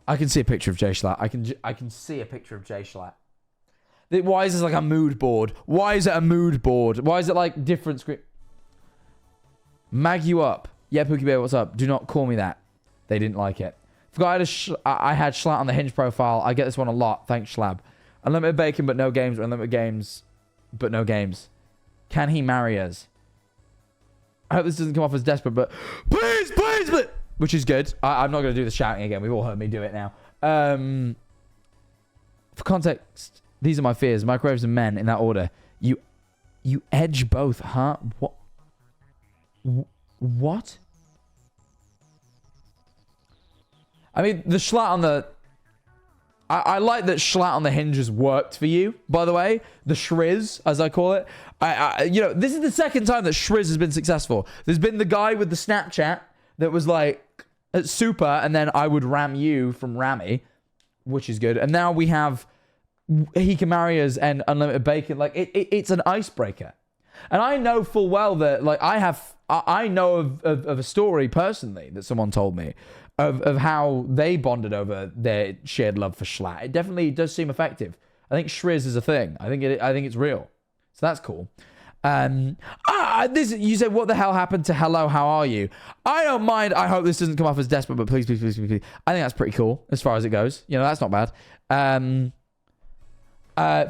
I can see a picture of J Schlat. I can see a picture of J Schlat. Why is this like a mood board? Why is it a mood board? Why is it like different screen? Mag you up. Yeah, Pookie Bear, what's up? Do not call me that. They didn't like it. Forgot I had Schlat on the Hinge profile. I get this one a lot. Thanks, Schlab. Unlimited bacon, but no games. Or unlimited games, but no games. Can he marry us? I hope this doesn't come off as desperate, but... Please, please, but... Which is good. I'm not going to do the shouting again. We've all heard me do it now. For context, these are my fears. Microwaves and men, in that order. You edge both, huh? What? What? I mean, the Schlat on the... I like that Schlat on the Hinge has worked for you, by the way. The Shrizz, as I call it. You know, this is the second time that Shrizz has been successful. There's been the guy with the Snapchat that was like, super, and then I would ram you from Rammy, which is good. And now we have He Can Marry Us and Unlimited Bacon. Like, it's an icebreaker. And I know full well that, like, I know of a story personally that someone told me of how they bonded over their shared love for Schlat. It definitely does seem effective. I think Shrizz is a thing. I think it's real. So that's cool. You said, what the hell happened to hello, how are you? I don't mind. I hope this doesn't come off as desperate, but please, please, please, please, please. I think that's pretty cool as far as it goes. You know, that's not bad.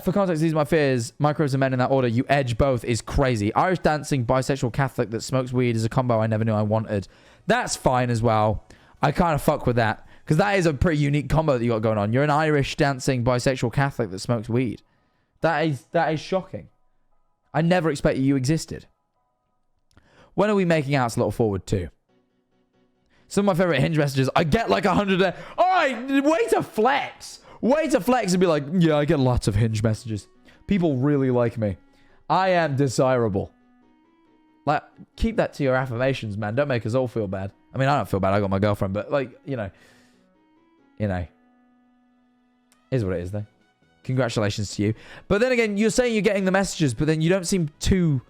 For context, these are my fears. Micros and men in that order. You edge both is crazy. Irish dancing, bisexual Catholic that smokes weed is a combo I never knew I wanted. That's fine as well. I kind of fuck with that. Because that is a pretty unique combo that you got going on. You're an Irish dancing bisexual Catholic that smokes weed. That is shocking. I never expected you existed. When are we making out? It's a little forward too. Some of my favorite Hinge messages. I get like 100 there. All right, way to flex. Way to flex and be like, yeah, I get lots of Hinge messages. People really like me. I am desirable. Like, keep that to your affirmations, man. Don't make us all feel bad. I mean, I don't feel bad. I got my girlfriend, but like, you know, is what it is though. Congratulations to you. But then again, you're saying you're getting the messages, but then you don't seem too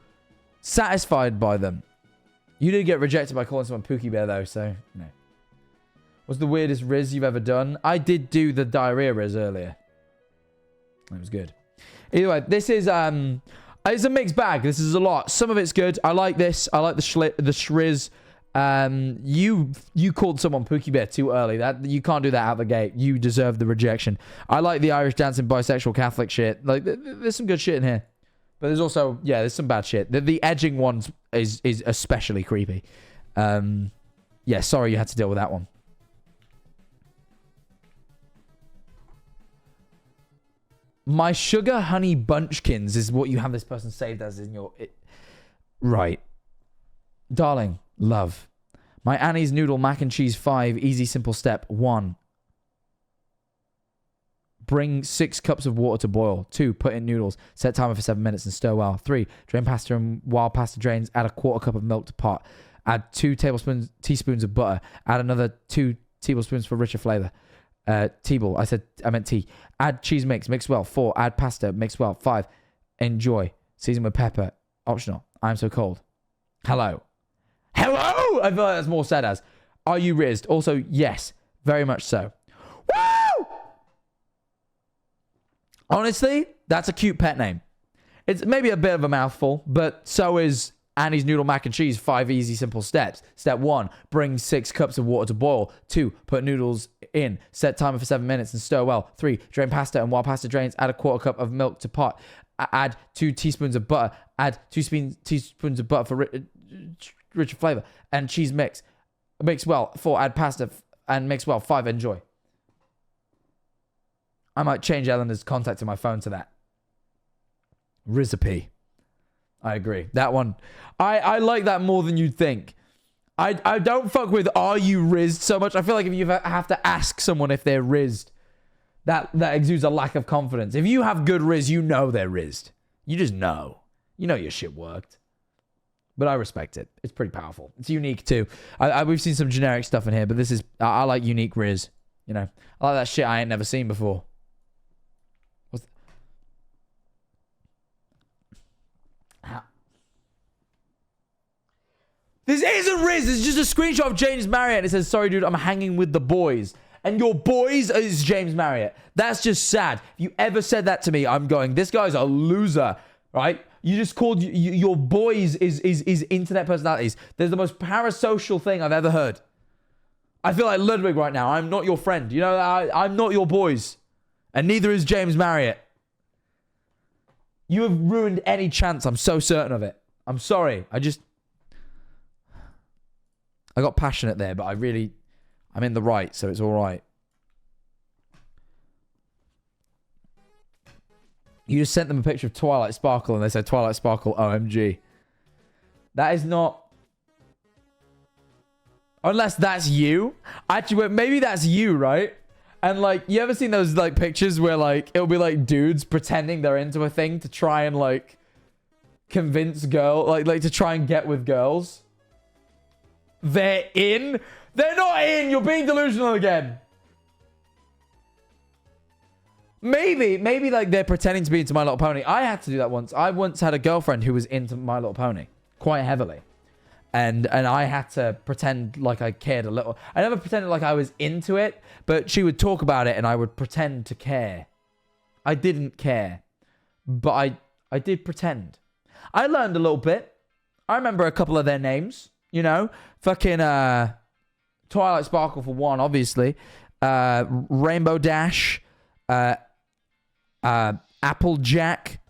satisfied by them. You did get rejected by calling someone Pookie Bear though, so no. What's the weirdest Rizz you've ever done? I did do the diarrhea Rizz earlier. It was good. Either way, this is it's a mixed bag. This is a lot. Some of it's good. I like this. I like the Shrizz. You called someone Pookie Bear too early. That you can't do that out the gate. You deserve the rejection. I like the Irish dancing bisexual Catholic shit. Like there's some good shit in here, but there's also there's some bad shit. The edging ones is especially creepy. Yeah, sorry you had to deal with that one. My sugar honey bunchkins is what you have this person saved as in your... Right. Darling, love. My Annie's noodle mac and cheese 5. Easy, simple step. 1. Bring 6 cups of water to boil. 2. Put in noodles. Set timer for 7 minutes and stir well. 3. Drain pasta, and while pasta drains, add a 1/4 cup of milk to pot. Add 2 teaspoons of butter. Add another 2 tablespoons for richer flavor. T-ball. I meant tea. Add cheese mix. Mix well. 4. Add pasta. Mix well. 5. Enjoy. Season with pepper. Optional. I'm so cold. Hello. Hello! I feel like that's more said as. Are you rizzed? Also, yes. Very much so. Woo! Honestly, that's a cute pet name. It's maybe a bit of a mouthful, but so is Annie's Noodle Mac and Cheese. 5 easy, simple steps. Step 1, bring 6 cups of water to boil. 2, put noodles in. Set timer for 7 minutes and stir well. 3, drain pasta, and while pasta drains, add a 1/4 cup of milk to pot. Add 2 teaspoons of butter. Add 2 teaspoons of butter for richer flavor. And cheese mix. Makes well 4, add pasta, and makes well 5, enjoy. I might change Eleanor's contact in my phone to that. Rizz. I agree. That one. I like that more than you'd think. I don't fuck with are you rizzed so much. I feel like if you have to ask someone if they're rizzed, that exudes a lack of confidence. If you have good rizz, you know they're rizzed. You just know. You know your shit worked. But I respect it. It's pretty powerful. It's unique too. We've seen some generic stuff in here, but this is... I like unique rizz. You know? I like that shit I ain't never seen before. This isn't Rizz. It's just a screenshot of James Marriott. And it says, sorry, dude, I'm hanging with the boys. And your boys is James Marriott. That's just sad. If you ever said that to me, I'm going, this guy's a loser, right? You just called your boys is internet personalities. They're the most parasocial thing I've ever heard. I feel like Ludwig right now. I'm not your friend. You know, I'm not your boys. And neither is James Marriott. You have ruined any chance. I'm so certain of it. I'm sorry. I got passionate there, but I'm in the right, so it's all right. You just sent them a picture of Twilight Sparkle, and they said, Twilight Sparkle, OMG. That is not... Unless that's you. Actually, maybe that's you, right? And, like, you ever seen those, like, pictures where, like, it'll be, like, dudes pretending they're into a thing to try and, like, convince like, to try and get with girls? They're in? They're not in! You're being delusional again! Maybe like they're pretending to be into My Little Pony. I had to do that once. I once had a girlfriend who was into My Little Pony quite heavily. And I had to pretend like I cared a little. I never pretended like I was into it, but she would talk about it and I would pretend to care. I didn't care, but I did pretend. I learned a little bit. I remember a couple of their names, you know? Fucking Twilight Sparkle for one, obviously. Rainbow Dash. Applejack.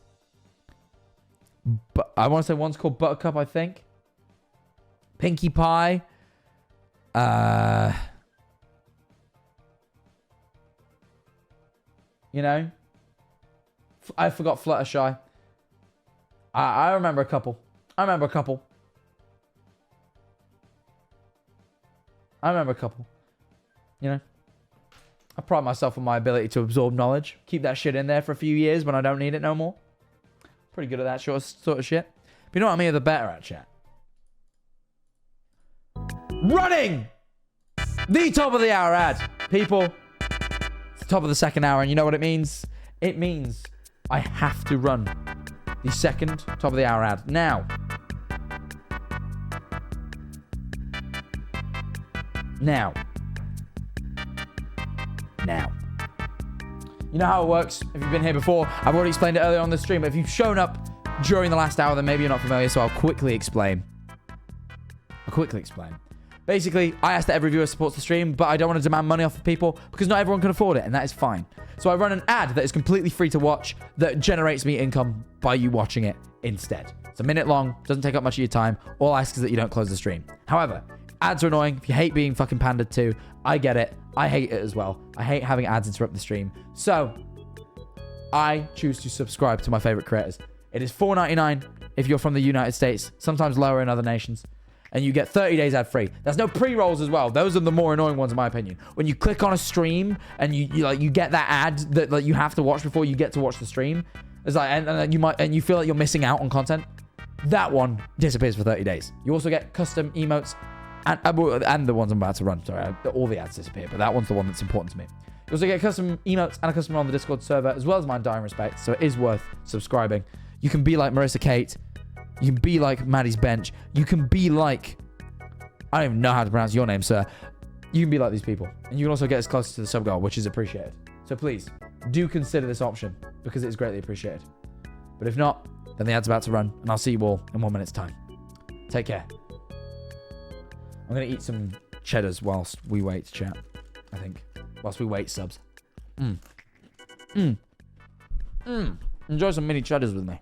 But I want to say one's called Buttercup, I think. Pinkie Pie. You know? I forgot Fluttershy. I remember a couple. I remember a couple. You know? I pride myself on my ability to absorb knowledge. Keep that shit in there for a few years when I don't need it no more. Pretty good at that sort of shit. But you know what I'm here the better at, chat? Running! The top of the hour ad. People, it's the top of the second hour, and you know what it means? It means I have to run the second top of the hour ad. Now. You know how it works. If you've been here before, I've already explained it earlier on the stream, but if you've shown up during the last hour, then maybe you're not familiar, so I'll quickly explain. Basically, I ask that every viewer supports the stream, but I don't want to demand money off of people because not everyone can afford it, and that is fine. So I run an ad that is completely free to watch that generates me income by you watching it instead. It's a minute long, doesn't take up much of your time. All I ask is that you don't close the stream. However, ads are annoying. If you hate being fucking pandered to, I get it. I hate it as well. I hate having ads interrupt the stream. So, I choose to subscribe to my favorite creators. It is $4.99 if you're from the United States, sometimes lower in other nations. And you get 30 days ad-free. There's no pre-rolls as well. Those are the more annoying ones in my opinion. When you click on a stream and you get that ad that like you have to watch before you get to watch the stream. It's like and you feel like you're missing out on content. That one disappears for 30 days. You also get custom emotes and the ones I'm about to run. Sorry, all the ads disappear, but that one's the one that's important to me. You also get custom emotes and a customer on the Discord server, as well as my dying respect, so it is worth subscribing. You can be like Marissa Kate. You can be like Maddie's Bench. You can be like... I don't even know how to pronounce your name, sir. You can be like these people. And you can also get as close to the sub goal, which is appreciated. So please, do consider this option, because it is greatly appreciated. But if not, then the ad's about to run, and I'll see you all in 1 minute's time. Take care. I'm going to eat some cheddars whilst we wait, chat. I think. Whilst we wait, subs. Enjoy some mini cheddars with me.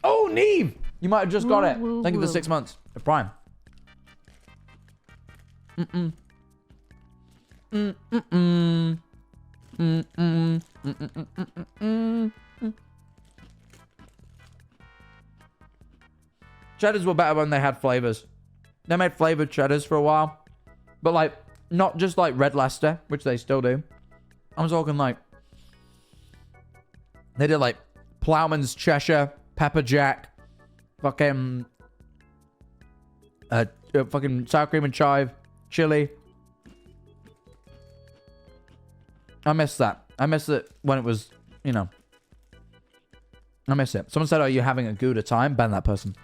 Oh, Neve! You might have just got it. Thank you for the 6 months. The prime. Cheddars were better when they had flavors. They made flavored cheddars for a while. But like, not just like Red Leicester, which they still do. I'm talking like, they did like Plowman's Cheshire, Pepper Jack, fucking sour cream and chive, chili. I miss that. I miss it when it was, you know. I miss it. Someone said, "Are you having a Gouda time?" Ban that person.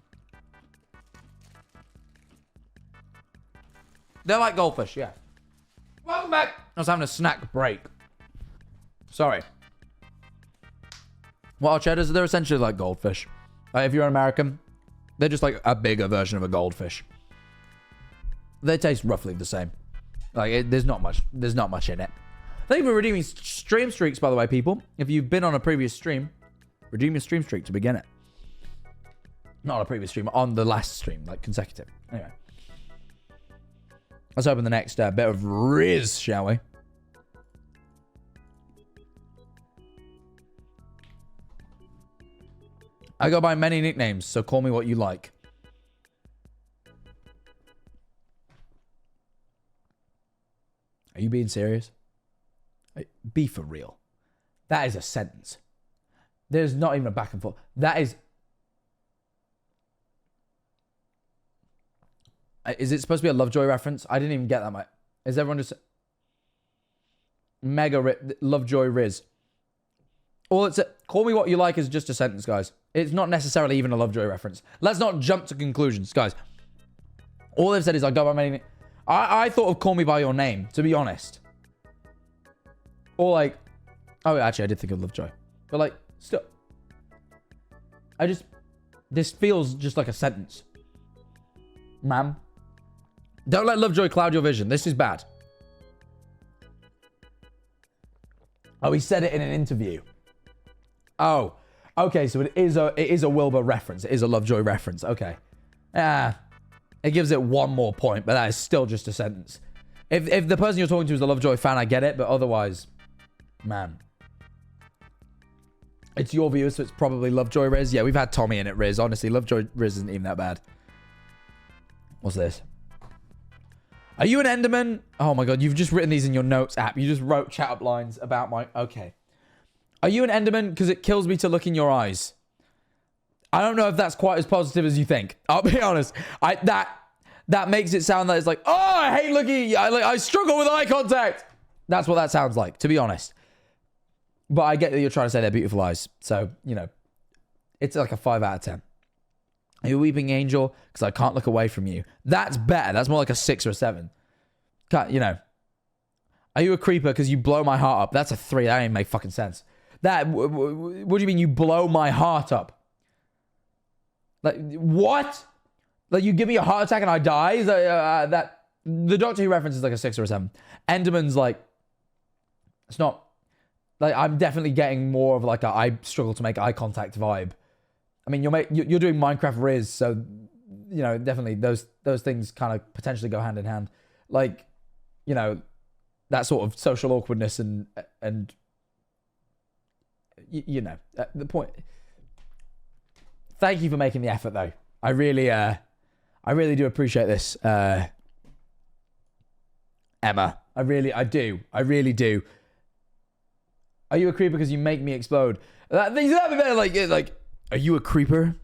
They're like goldfish, yeah. Welcome back. I was having a snack break. Sorry. Wild cheddars, they're essentially like goldfish. If you're an American, they're just like a bigger version of a goldfish. They taste roughly the same. Like, there's not much in it. Thank you for redeeming stream streaks, by the way, people. If you've been on a previous stream, redeem your stream streak to begin it. Not on a previous stream, on the last stream, like consecutive. Anyway. Let's open the next bit of Rizz, shall we? I go by many nicknames, so call me what you like. Are you being serious? Be for real. That is a sentence. There's not even a back and forth. That is... Is it supposed to be a Lovejoy reference? I didn't even get that much. Is everyone just... Lovejoy Rizz. All it's... Call me what you like is just a sentence, guys. It's not necessarily even a Lovejoy reference. Let's not jump to conclusions, guys. All they've said is I go by many... I thought of call me by your name, to be honest. Or like... Oh, actually, I did think of Lovejoy. But like, still... This feels just like a sentence. Ma'am. Don't let Lovejoy cloud your vision. This is bad. Oh, he said it in an interview. Oh. Okay, so it is a Wilbur reference. It is a Lovejoy reference. Okay. It gives it one more point, but that is still just a sentence. If the person you're talking to is a Lovejoy fan, I get it, but otherwise, man. It's your view, so it's probably Lovejoy Rizz. Yeah, we've had Tommy in it, Rizz. Honestly, Lovejoy Rizz isn't even that bad. What's this? Are you an Enderman? Oh my god, you've just written these in your notes app. You just wrote chat up lines about my... Okay. Are you an Enderman? Because it kills me to look in your eyes. I don't know if that's quite as positive as you think. I'll be honest. That makes it sound like it's like, oh, I hate looking. I struggle with eye contact. That's what that sounds like, to be honest. But I get that you're trying to say they're beautiful eyes. So, you know, it's like a 5 out of 10. Are you a weeping angel? Because I can't look away from you. That's better. That's more like a 6 or a 7. You know. Are you a creeper? Because you blow my heart up. That's a 3. That ain't make fucking sense. What do you mean you blow my heart up? Like, what? Like, you give me a heart attack and I die? Is that the Doctor Who reference is like a 6 or a 7. Enderman's like, it's not, like, I'm definitely getting more of like a I struggle to make eye contact vibe. I mean, you're doing Minecraft Rizz, so, you know, definitely those things kind of potentially go hand in hand. Like, you know, that sort of social awkwardness and you know, the point. Thank you for making the effort, though. I really do appreciate this, Emma. I really do. Are you a creeper because you make me explode? That'd be better. Like, are you a creeper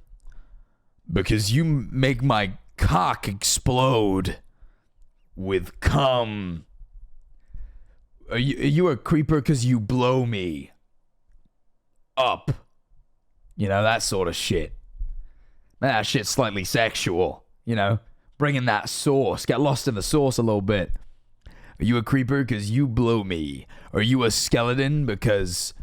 because you make my cock explode with cum? Are you a creeper because you blow me up? You know, that sort of shit. That shit's slightly sexual, you know? Bring in that sauce. Get lost in the sauce a little bit. Are you a creeper because you blow me? Are you a skeleton because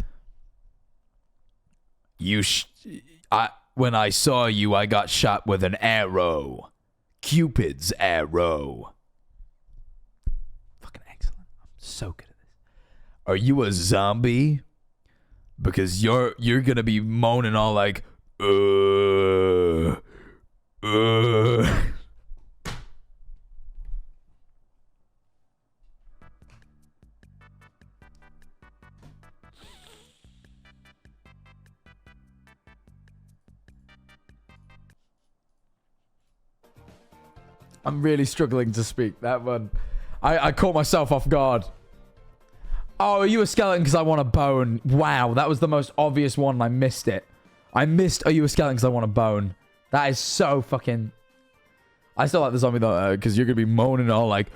when I saw you, I got shot with an arrow. Cupid's arrow. Fucking excellent. I'm so good at this. Are you a zombie? Because you're gonna be moaning all like, I'm really struggling to speak. That one. I caught myself off guard. Oh, are you a skeleton because I want a bone? Wow, that was the most obvious one and I missed it. I missed, are you a skeleton because I want a bone? That is so fucking... I still like the zombie though, because you're going to be moaning all like...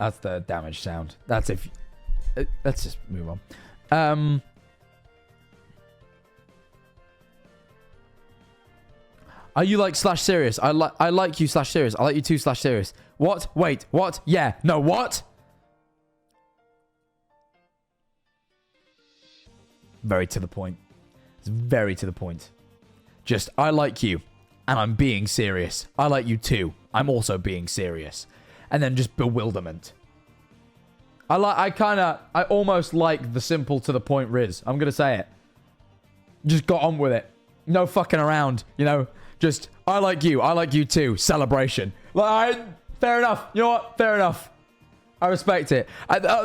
That's the damage sound. That's if... Let's just move on. Are you like slash serious? I like you slash serious. I like you too slash serious. What? Wait, what? Yeah. No, what? Very to the point. It's very to the point. Just, I like you, and I'm being serious. I like you too. I'm also being serious. And then just bewilderment. I almost like the simple to the point Rizz. I'm gonna say it. Just got on with it. No fucking around, you know? Just, I like you too. Celebration. Like, fair enough. You know what? Fair enough. I respect it.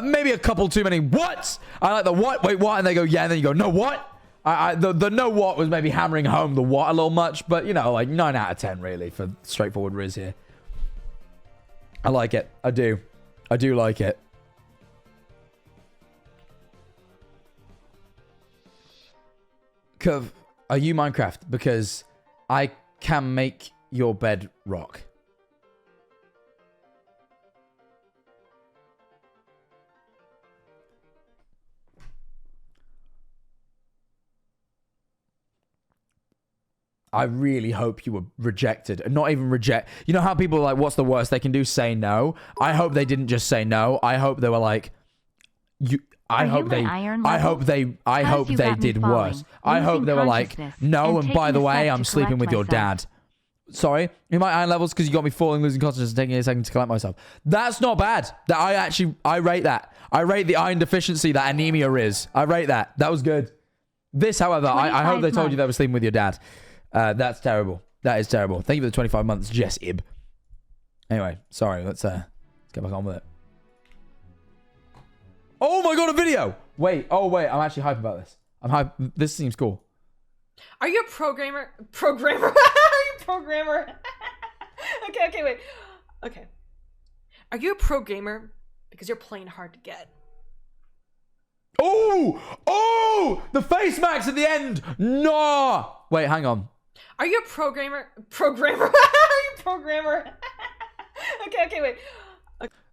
Maybe a couple too many whats. I like the what, wait, what? And they go, yeah, and then you go, no, what? The no what was maybe hammering home the what a little much, but, you know, like 9 out of 10, really, for straightforward Rizz here. I like it. I do. I do like it. Cove, are you Minecraft? Because I can make your bed rock. I really hope you were rejected. And not even reject. You know how people are like, what's the worst they can do? Say no. I hope they didn't just say no. I hope they were like, I hope they did worse. I hope they were like, no, and by the way, I'm sleeping with your dad. Sorry, in my iron levels because you got me falling, losing consciousness, and taking a second to collect myself. That's not bad. I rate that. I rate the iron deficiency that anemia is. I rate that. That was good. This, however, I hope they told you they were sleeping with your dad. That's terrible. That is terrible. Thank you for the 25 months, Jess Ib. Anyway, sorry. Let's get back on with it. Oh my god, a video! Wait, I'm actually hype about this. I'm hype. This seems cool. Are you a programmer? Programmer? Are you a programmer? okay, wait. Okay. Are you a pro gamer because you're playing hard to get? Oh! The face max at the end! No! Wait, hang on. Are you a programmer? Programmer? Are you a programmer? okay, wait.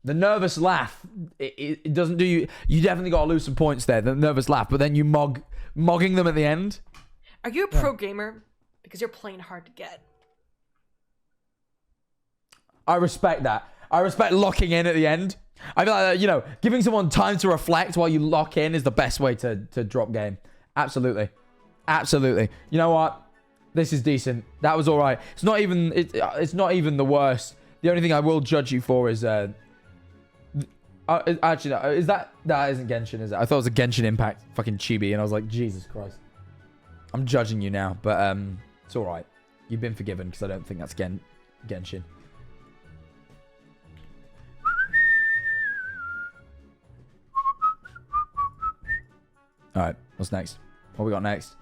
The nervous laugh, it doesn't do you... You definitely got to lose some points there, the nervous laugh, but then you mogging them at the end. Are you a pro gamer because you're playing hard to get? I respect that. I respect locking in at the end. I feel like, you know, giving someone time to reflect while you lock in is the best way to drop game. Absolutely. Absolutely. You know what? This is decent. That was all right. It's not even... It's not even the worst. The only thing I will judge you for is... actually, no, is that isn't Genshin, is it? I thought it was a Genshin Impact fucking chibi, and I was like, Jesus Christ. I'm judging you now, but it's all right. You've been forgiven because I don't think that's Genshin. All right, what's next? What we got next?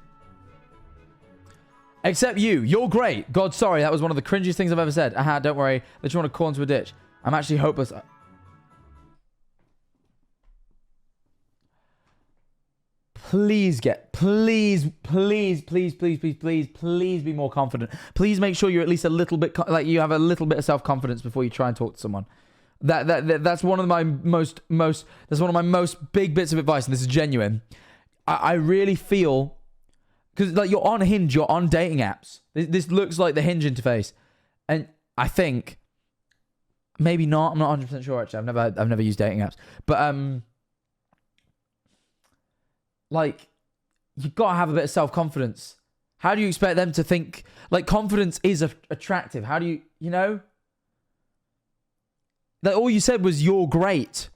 Except you. You're great. God, sorry. That was one of the cringiest things I've ever said. Aha, don't worry. They just want to call into a ditch. I'm actually hopeless. Please be more confident. Please make sure you're at least a little bit, like you have a little bit of self-confidence before you try and talk to someone. That's one of my most big bits of advice, and this is genuine. I really feel, because like you're on Hinge, you're on dating apps. This looks like the Hinge interface, and I think maybe not. I'm not 100% sure actually. I've never used dating apps, but like, you've got to have a bit of self-confidence. How do you expect them to think... Like, confidence is attractive. How do you... You know? Like, all you said was, you're great.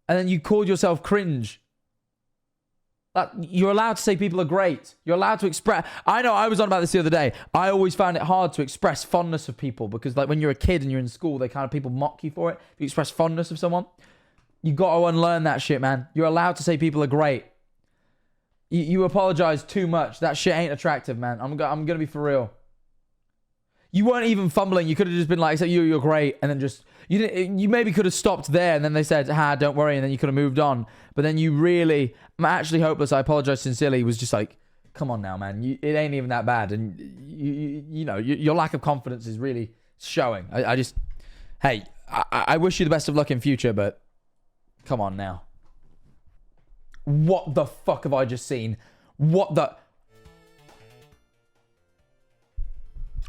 And then you called yourself cringe. Like, you're allowed to say people are great. You're allowed to express... I know, I was on about this the other day. I always found it hard to express fondness of people. Because, like, when you're a kid and you're in school, people mock you for it. If you express fondness of someone. You got to unlearn that shit, man. You're allowed to say people are great. You apologize too much. That shit ain't attractive, man. I'm gonna be for real. You weren't even fumbling. You could have just been like, you're great, and then just you maybe could have stopped there, and then they said, don't worry, and then you could have moved on. But then you really, I'm actually hopeless. I apologize sincerely. Was just like, come on now, man. It ain't even that bad, and you know your lack of confidence is really showing. I wish you the best of luck in future, but come on now. What the fuck have I just seen? What the...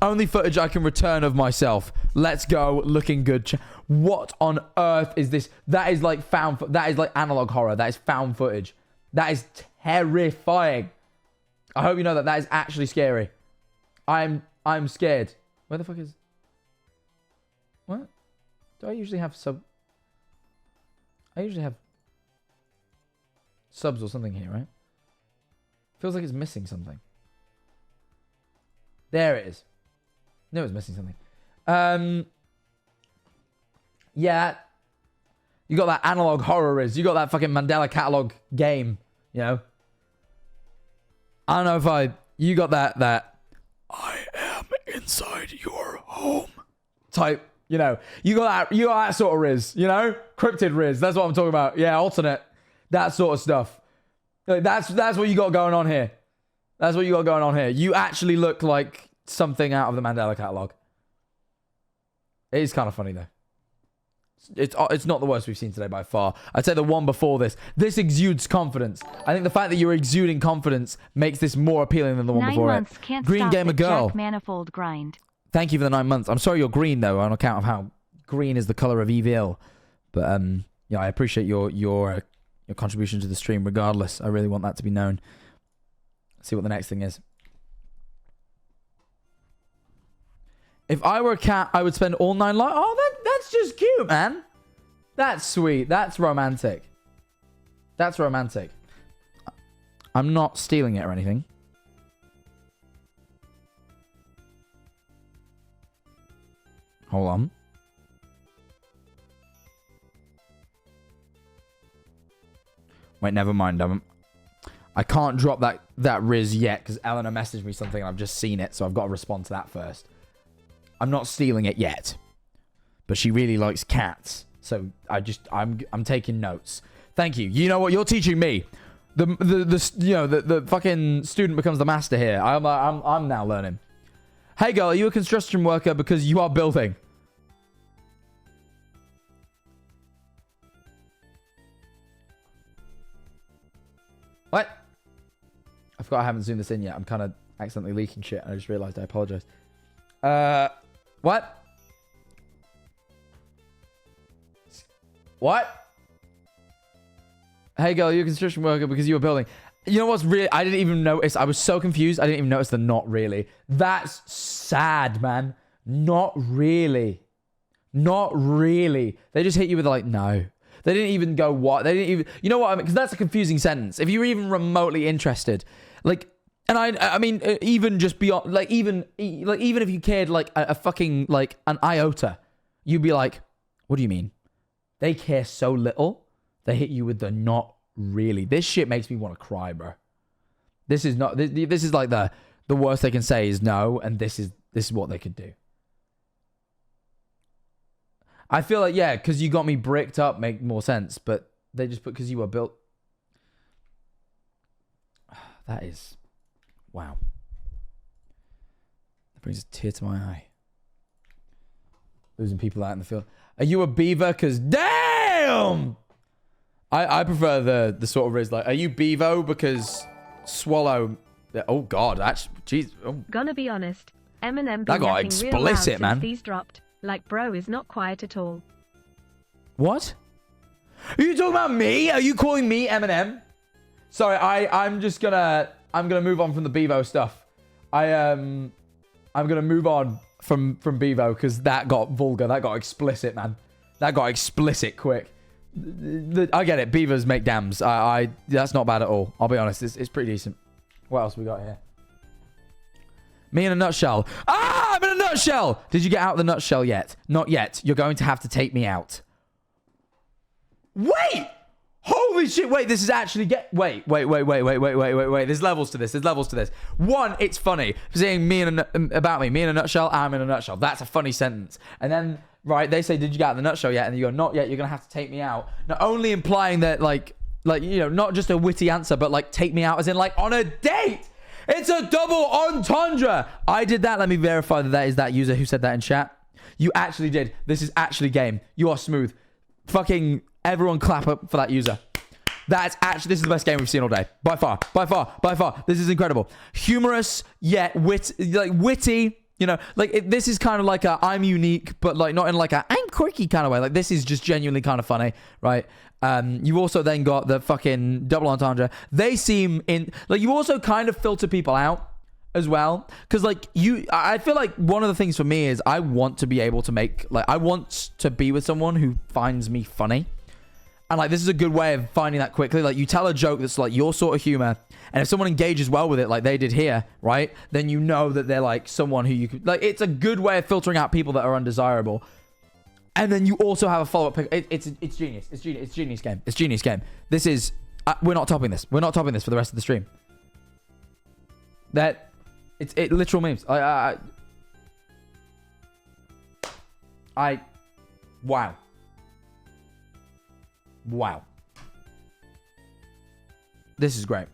Only footage I can return of myself. Let's go. Looking good. What on earth is this? That is like that is like analog horror. That is found footage. That is terrifying. I hope you know that is actually scary. I'm scared. Where the fuck is... What? Do I usually have I usually have subs or something here, right? Feels like it's missing something. There it is. No, it's missing something. Yeah. You got that analog horror, Rizz. You got that fucking Mandela catalog game, you know? I don't know if you got that I am inside your home type, you know? You got that sort of Rizz, you know? Cryptid Rizz. That's what I'm talking about. Yeah, alternate. That sort of stuff. Like, that's what you got going on here. That's what you got going on here. You actually look like something out of the Mandela catalog. It is kind of funny though. It's not the worst we've seen today by far. I'd say the one before this. This exudes confidence. I think the fact that you're exuding confidence makes this more appealing than the one 9 before months it. Can't Green stop Gamer the Girl. Jack Manifold grind. Thank you for the 9 months. I'm sorry you're green though, on account of how green is the color of evil. But yeah, I appreciate your contribution to the stream regardless. I really want that to be known. Let's see what the next thing is. If I were a cat, I would spend all 9 lives. Oh, that's just cute, man. That's sweet. That's romantic. That's romantic. I'm not stealing it or anything. Hold on. Wait, never mind. I can't drop that Rizz yet because Eleanor messaged me something and I've just seen it, so I've got to respond to that first. I'm not stealing it yet, but she really likes cats, so I'm taking notes. Thank you. You know what? You're teaching me. The fucking student becomes the master here. I'm now learning. Hey girl, are you a construction worker because you are building? What? I forgot I haven't zoomed this in yet. I'm kind of accidentally leaking shit. I just realized. I apologize. What? What? Hey girl, you're a construction worker because you were building. You know what's really... I didn't even notice. I was so confused. I didn't even notice the not really. That's sad, man. Not really. Not really. They just hit you with like, no. They didn't even go what? They didn't even... You know what I mean? Because that's a confusing sentence. If you were even remotely interested, like... And I mean, even just beyond, like even if you cared like a fucking, like an iota, you'd be like, what do you mean? They care so little. They hit you with the not really. This shit makes me want to cry, bro. This is not, this is like the worst they can say is no. And this is what they could do. I feel like, yeah, because you got me bricked up make more sense, but they just put, because you were built. That is... Wow. That brings a tear to my eye. Losing people out in the field. Are you a beaver? Because damn! I prefer the sort of Rizz like, are you bevo? Because swallow... Oh god, actually, jeez. Oh. Gonna be honest, Eminem That been got yapping real loud explicit, man. since these dropped. Like bro is not quiet at all. What? Are you talking about me? Are you calling me Eminem? Sorry, I'm just gonna... I'm gonna move on from the Bevo stuff. I'm gonna move on from Bevo because that got vulgar. That got explicit, man. That got explicit quick. I get it. Beavers make dams. That's not bad at all. I'll be honest. It's pretty decent. What else we got here? Me in a nutshell. Ah, I'm in a nutshell. Did you get out of the nutshell yet? Not yet. You're going to have to take me out. Wait! Holy shit, wait, this is actually wait. There's levels to this. One, it's funny. Saying me in a nutshell, I'm in a nutshell. That's a funny sentence. And then, right, they say, did you get out of the nutshell yet? And you go, not yet, you're gonna have to take me out. Not only implying that, like, you know, not just a witty answer, but like take me out as in like on a date. It's a double entendre. I did that. Let me verify that is that user who said that in chat. You actually did. This is actually game. You are smooth. Fucking everyone clap up for that user. This is the best game we've seen all day. By far. This is incredible. Humorous, yet witty. You know, like this is kind of like I'm unique, but like not in like I'm quirky kind of way. Like this is just genuinely kind of funny, right? You also then got the fucking double entendre. They seem in like you also kind of filter people out as well, because like I feel like one of the things for me is I want to be able to make I want to be with someone who finds me funny. And like this is a good way of finding that quickly. Like you tell a joke that's like your sort of humor, and if someone engages well with it like they did here, right, then you know that they're like someone who you could like. It's a good way of filtering out people that are undesirable. And then you also have a follow-up pick. It's genius. It's genius game. This is we're not topping this for the rest of the stream. That it's literal memes. Wow. This is great.